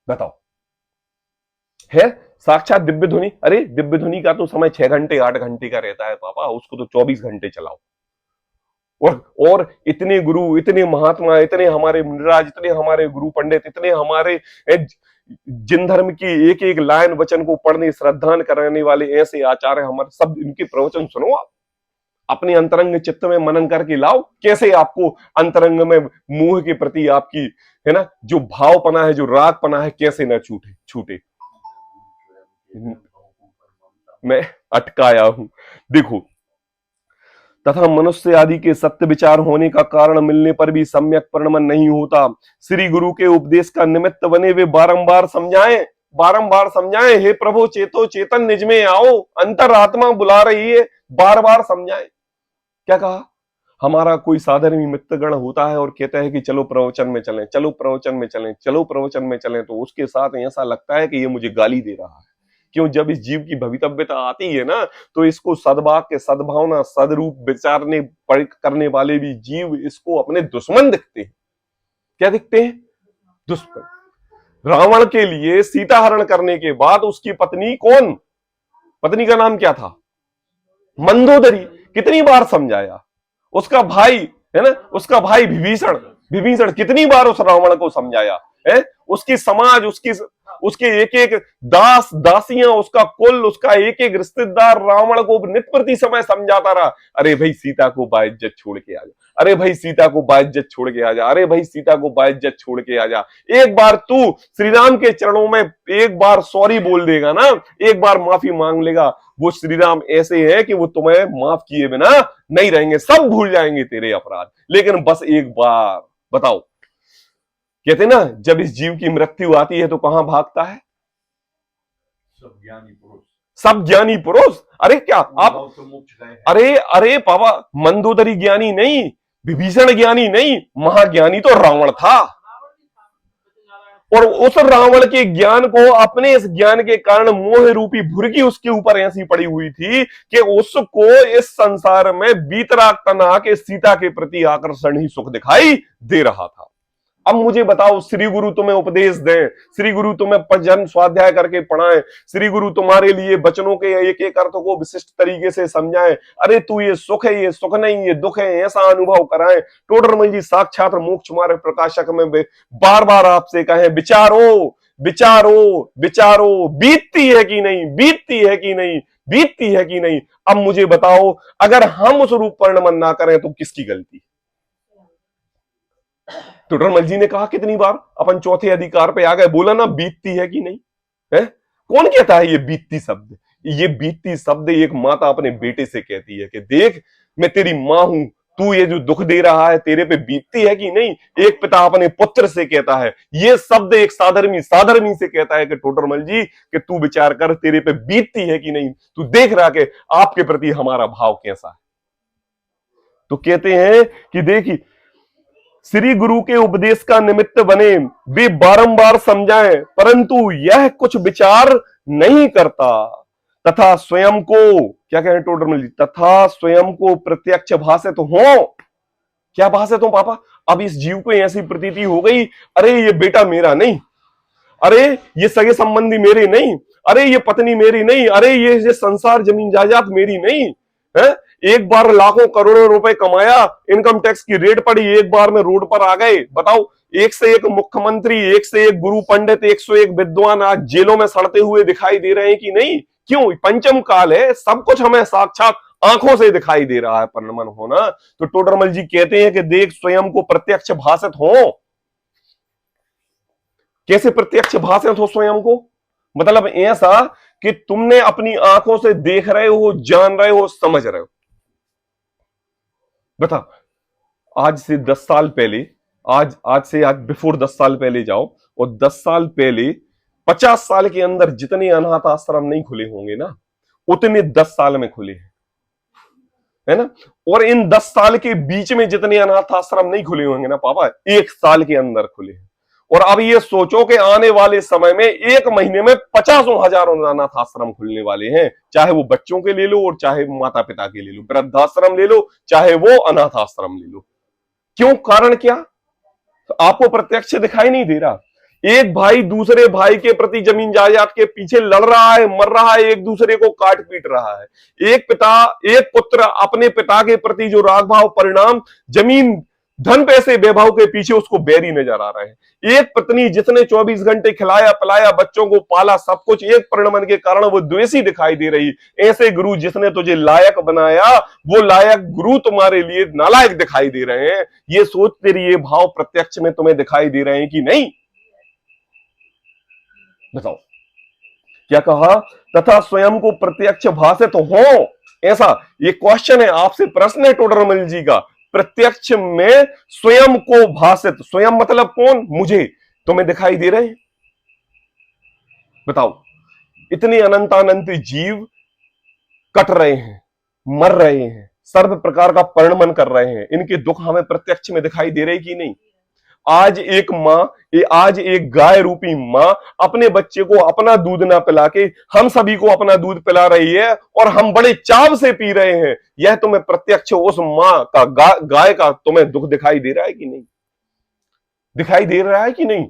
बताओ, है साक्षात दिव्य ध्वनि? अरे दिव्य ध्वनि का तो समय 6 घंटे 8 घंटे का रहता है पापा, उसको तो 24 घंटे चलाओ। और इतने गुरु, इतने महात्मा, इतने हमारे मुनिराज, इतने हमारे गुरु पंडित, इतने हमारे जिन धर्म की एक एक लाइन वचन को पढ़ने श्रद्धान कराने वाले ऐसे आचार्य हमारे, सब इनके प्रवचन सुनो, आप अपने अंतरंग चित्त में मनन करके लाओ, कैसे आपको अंतरंग में मोह के प्रति आपकी, है ना, जो भावपना है, जो रागपना है, कैसे न छूटे। मैं अटकाया हूं। देखो, तथा मनुष्य आदि के सत्य विचार होने का कारण मिलने पर भी सम्यक परिणमन नहीं होता। श्री गुरु के उपदेश का निमित्त बने वे बारंबार समझाएं, हे प्रभु चेतो चेतन निज में आओ, अंतरात्मा बुला रही है, बार बार समझाएं। क्या कहा? हमारा कोई साधर्मी मित्रगण होता है और कहता है कि चलो प्रवचन में चलें, चलो प्रवचन में चलें, चलो प्रवचन में चलें, तो उसके साथ ऐसा लगता है कि ये मुझे गाली दे रहा है। क्यों? जब इस जीव की भवितव्यता आती है ना, तो इसको सद्वाक्य, सद्भावना, सदरूप विचारने करने वाले भी जीव इसको अपने दुश्मन दिखते हैं। क्या दिखते हैं? दुश्मन। रावण के लिए सीता हरण करने के बाद उसकी पत्नी कौन? पत्नी का नाम क्या था? मंदोदरी। कितनी बार समझाया? उसका भाई, है ना, उसका भाई विभीषण कितनी बार उस रावण को समझाया है? उसकी समाज, उसके एक एक दास दासियां, उसका कुल, उसका एक एक रिश्तेदार रावण को नित्य प्रति समय समझाता रहा, अरे भाई सीता को बाइज्जत छोड़ के आ जा, अरे भाई सीता को बाइज्जत छोड़ के आ जा, अरे भाई सीता को बाइज्जत छोड़ के आ जा। एक बार तू श्री राम के चरणों में एक बार सॉरी बोल देगा ना, एक बार माफी मांग लेगा, वो श्री राम ऐसे है कि वो तुम्हें माफ किए बिना नहीं रहेंगे, सब भूल जाएंगे तेरे अपराध। लेकिन बस एक बार बताओ, कहते ना, जब इस जीव की मृत्यु आती है तो कहां भागता है? सब ज्ञानी पुरुष। अरे क्या आप, अरे पापा, मंदोदरी ज्ञानी नहीं, विभीषण ज्ञानी नहीं, महाज्ञानी तो रावण था। और उस रावण के ज्ञान को, अपने इस ज्ञान के कारण मोह रूपी भुरगी उसके ऊपर ऐसी पड़ी हुई थी कि उसको इस संसार में बीतराग तना के सीता के प्रति आकर्षण ही सुख दिखाई दे रहा था। अब मुझे बताओ, श्री गुरु तुम्हें उपदेश दें, श्री गुरु तुम्हें भजन स्वाध्याय करके पढ़ाएं, श्री गुरु तुम्हारे लिए वचनों के एक एक अर्थ को विशिष्ट तरीके से समझाएं, अरे तू ये सुख है, ये सुख नहीं, ये दुख है, ऐसा अनुभव कराएं। टोडरमल जी साक्षात मोक्ष मार्ग प्रकाशक में बार बार आपसे कहें, विचारो विचारो विचारो, बीतती है कि नहीं, बीतती है कि नहीं, बीतती है कि नहीं। अब मुझे बताओ, अगर हम उस रूप परिणमन ना करें तो किसकी गलती? टोडरमल जी ने कहा कितनी बार, अपन चौथे अधिकार पे आ गए, बोला ना बीतती है कि नहीं है। कौन कहता है ये बीतती शब्द? ये बीतती शब्द एक माता अपने बेटे से कहती है कि देख मैं तेरी मां हूं, तू ये जो दुख दे रहा है तेरे पे बीतती है कि नहीं। एक पिता अपने पुत्र से कहता है ये शब्द, एक साधर्मी साधर्मी से कहता है कि टोडरमल जी कि तू विचार कर तेरे पे बीतती है कि नहीं, तू देख रहा कि आपके प्रति हमारा भाव कैसा है। तो कहते हैं कि देखिए श्री गुरु के उपदेश का निमित्त बने, वे बारंबार समझाएं परंतु यह कुछ विचार नहीं करता, तथा स्वयं को, क्या कह रहे हैं टोडरमल जी, तथा स्वयं को प्रत्यक्ष भाषित हो। क्या भाषित हो पापा? अब इस जीव को ऐसी प्रतीति हो गई, अरे ये बेटा मेरा नहीं, अरे ये सगे संबंधी मेरे नहीं, अरे ये पत्नी मेरी नहीं, अरे ये संसार जमीन जायदाद मेरी नहीं है। एक बार लाखों करोड़ों रुपए कमाया, इनकम टैक्स की रेड पड़ी, एक बार में रोड पर आ गए। बताओ, एक से एक मुख्यमंत्री, एक से एक गुरु पंडित, 101 विद्वान आज जेलों में सड़ते हुए दिखाई दे रहे हैं कि नहीं? क्यों? पंचम काल है, सब कुछ हमें साक्षात आंखों से दिखाई दे रहा है परिणमन होना। तो टोडरमल जी कहते हैं कि देख स्वयं को प्रत्यक्ष भाषित हो। कैसे प्रत्यक्ष भाषित हो स्वयं को? मतलब ऐसा कि तुमने अपनी आंखों से देख रहे हो, जान रहे हो, समझ रहे हो। बता, आज से 10 साल पहले, आज बिफोर 10 साल पहले जाओ, और 10 साल पहले 50 साल के अंदर जितने अनाथ आश्रम नहीं खुले होंगे ना, उतने 10 साल में खुले हैं, है ना। और इन 10 साल के बीच में जितने अनाथ आश्रम नहीं खुले होंगे ना पापा, 1 साल के अंदर खुले हैं। और अब ये सोचो कि आने वाले समय में 1 महीने में 50,000 अनाथ आश्रम खुलने वाले हैं, चाहे वो बच्चों के ले लो और चाहे माता पिता के ले लो, वृद्धाश्रम ले लो चाहे वो अनाथ आश्रम ले लो। क्यों? कारण क्या? तो आपको प्रत्यक्ष दिखाई नहीं दे रहा। एक भाई दूसरे भाई के प्रति जमीन जायदाद के पीछे लड़ रहा है, मर रहा है, एक दूसरे को काट पीट रहा है। एक पुत्र अपने पिता के प्रति जो राग भाव, परिणाम जमीन, धन, पैसे, वैभव के पीछे उसको बैरी नजर आ रहे हैं। एक पत्नी जिसने 24 घंटे खिलाया पिलाया, बच्चों को पाला, सब कुछ, एक परिणमन के कारण वो द्वेषी दिखाई दे रही। ऐसे गुरु जिसने तुझे लायक बनाया, वो लायक गुरु तुम्हारे लिए नालायक दिखाई दे रहे हैं। ये सोच तेरी ये भाव प्रत्यक्ष में तुम्हें दिखाई दे रहे हैं कि नहीं? बताओ क्या कहा? तथा स्वयं को प्रत्यक्ष भाषित हो। ऐसा ये क्वेश्चन है, आपसे प्रश्न है टोडरमल जी का। प्रत्यक्ष में स्वयं को भाषित, स्वयं मतलब कौन? मुझे, तुम्हें दिखाई दे रहे हैं? बताओ, इतने अनंतानंत जीव कट रहे हैं, मर रहे हैं, सर्व प्रकार का परिणमन कर रहे हैं, इनके दुख हमें प्रत्यक्ष में दिखाई दे रहे कि नहीं? आज एक मां, आज एक गाय रूपी मां अपने बच्चे को अपना दूध ना पिला के हम सभी को अपना दूध पिला रही है, और हम बड़े चाव से पी रहे हैं। यह तुम्हें प्रत्यक्ष उस मां का, गाय का तुम्हें दुख दिखाई दे रहा है कि नहीं? दिखाई दे रहा है कि नहीं?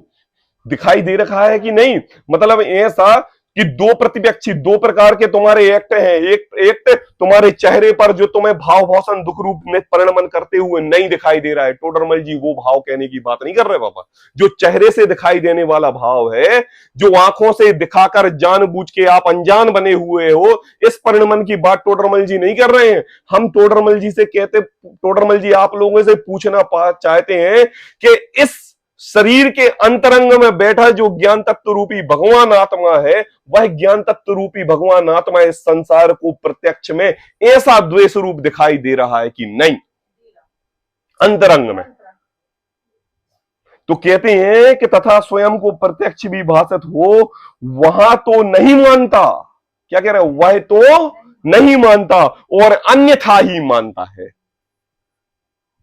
दिखाई दे रखा है कि नहीं? मतलब ऐसा कि दो प्रतिपक्षी, दो प्रकार के तुम्हारे एक्ट हैं। एक एक्ट तुम्हारे चेहरे पर जो तुम्हें भाव भौसन दुख रूप में परिणमन करते हुए नहीं दिखाई दे रहा है। टोडरमल जी वो भाव कहने की बात नहीं कर रहे बाबा, जो चेहरे से दिखाई देने वाला भाव है, जो आंखों से दिखाकर जानबूझ के आप अनजान बने हुए हो, इस परिणमन की बात टोडरमल जी नहीं कर रहे हैं। हम टोडरमल जी से कहते, टोडरमल जी आप लोगों से पूछना चाहते हैं कि इस शरीर के अंतरंग में बैठा जो ज्ञान तत्व रूपी भगवान आत्मा है, वह ज्ञान तत्व रूपी भगवान आत्मा इस संसार को प्रत्यक्ष में ऐसा द्वेष रूप दिखाई दे रहा है कि नहीं? अंतरंग में। तो कहते हैं कि तथा स्वयं को प्रत्यक्ष भी भाषित हो, वहां तो नहीं मानता। क्या कह रहे हैं? वह तो नहीं मानता और अन्यथा ही मानता है।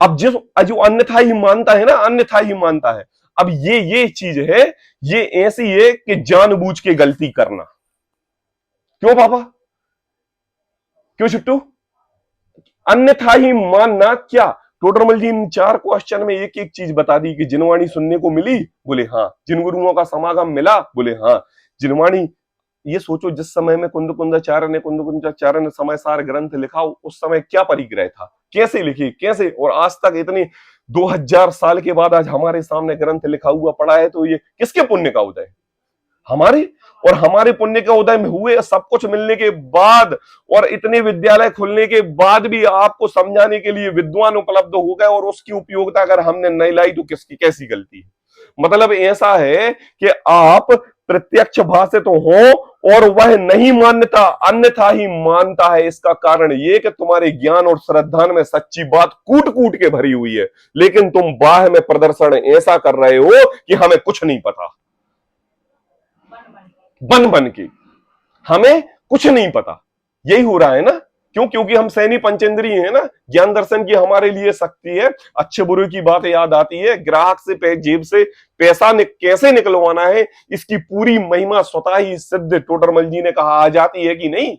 अब जो अन्यथा ही मानता है ना, अन्यथा ही मानता है। अब ये चीज है, ये ऐसी है कि जानबूझ के गलती करना। क्यों पापा? क्यों छुट्टू? अन्यथा ही मानना क्या? टोडरमल जी इन 4 क्वेश्चन में एक एक चीज बता दी कि जिनवाणी सुनने को मिली, बोले हाँ। जिन गुरुओं का समागम मिला, बोले हाँ। जिनवाणी, ये सोचो जिस समय में कुंदकुंदाचार्य ने समय सार ग्रंथ लिखा, उस समय क्या परिग्रह था, कैसे लिखी, कैसे, और आज तक इतने 2000 साल के बाद आज हमारे सामने ग्रंथ लिखा हुआ पड़ा है, तो ये किसके पुण्य का उदय? हमारे और हमारे पुण्य के उदय में हुए, सब कुछ मिलने के बाद और इतने विद्यालय खुलने के बाद भी आपको समझाने के लिए विद्वान उपलब्ध हो गए और उसकी उपयोगिता अगर हमने नहीं लाई तो किसकी कैसी गलती है। मतलब ऐसा है कि आप प्रत्यक्ष भाषित तो हो और वह नहीं मान्यता अन्यथा ही मानता है। इसका कारण यह कि तुम्हारे ज्ञान और श्रद्धा में सच्ची बात कूट कूट के भरी हुई है, लेकिन तुम बाह्य में प्रदर्शन ऐसा कर रहे हो कि हमें कुछ नहीं पता, बन बन के हमें कुछ नहीं पता। यही हो रहा है ना, क्यों? क्योंकि हम सैनी पंचेंद्रिय है ना। ज्ञान दर्शन की हमारे लिए शक्ति है, अच्छे बुरे की बात याद आती है, ग्राहक से जेब से पैसा कैसे निकलवाना है इसकी पूरी महिमा स्वतः ही सिद्ध टोडरमल जी ने कहा आ जाती है कि नहीं।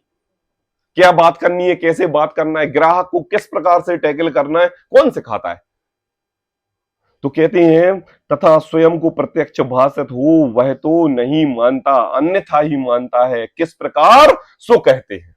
क्या बात करनी है, कैसे बात करना है, ग्राहक को किस प्रकार से टैकल करना है, कौन सिखाता है? तो कहते हैं तथा स्वयं को प्रत्यक्ष भाषित हो वह तो नहीं मानता अन्यथा ही मानता है, किस प्रकार सो कहते हैं।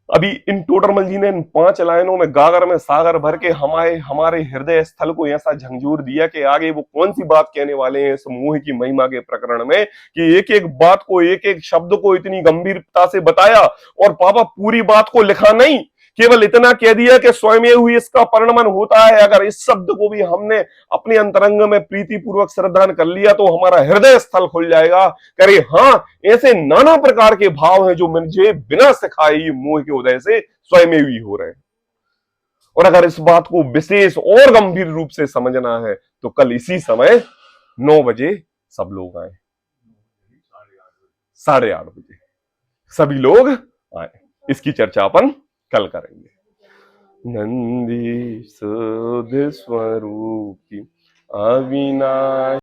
अभी इन टोडरमल जी ने इन 5 लाइनों में गागर में सागर भर के हमारे हृदय स्थल को ऐसा झंझोर दिया कि आगे वो कौन सी बात कहने वाले हैं इस मोह की महिमा के प्रकरण में, कि एक एक बात को, एक एक शब्द को इतनी गंभीरता से बताया और पापा पूरी बात को लिखा नहीं, केवल इतना कह दिया कि स्वयं ही इसका परिणमन होता है। अगर इस शब्द को भी हमने अपने अंतरंग में प्रीति पूर्वक श्रद्धान कर लिया तो हमारा हृदय स्थल खुल जाएगा। करे हाँ, ऐसे नाना प्रकार के भाव हैं जो मुझे बिना सिखाए ही मोह के उदय से स्वयं ही हो रहे हैं। और अगर इस बात को विशेष और गंभीर रूप से समझना है तो कल इसी समय 9 बजे सब लोग आए, 8:30 बजे सभी लोग आए। इसकी चर्चा अपन कल करेंगे। नंदी सुध स्वरूपी अविनाश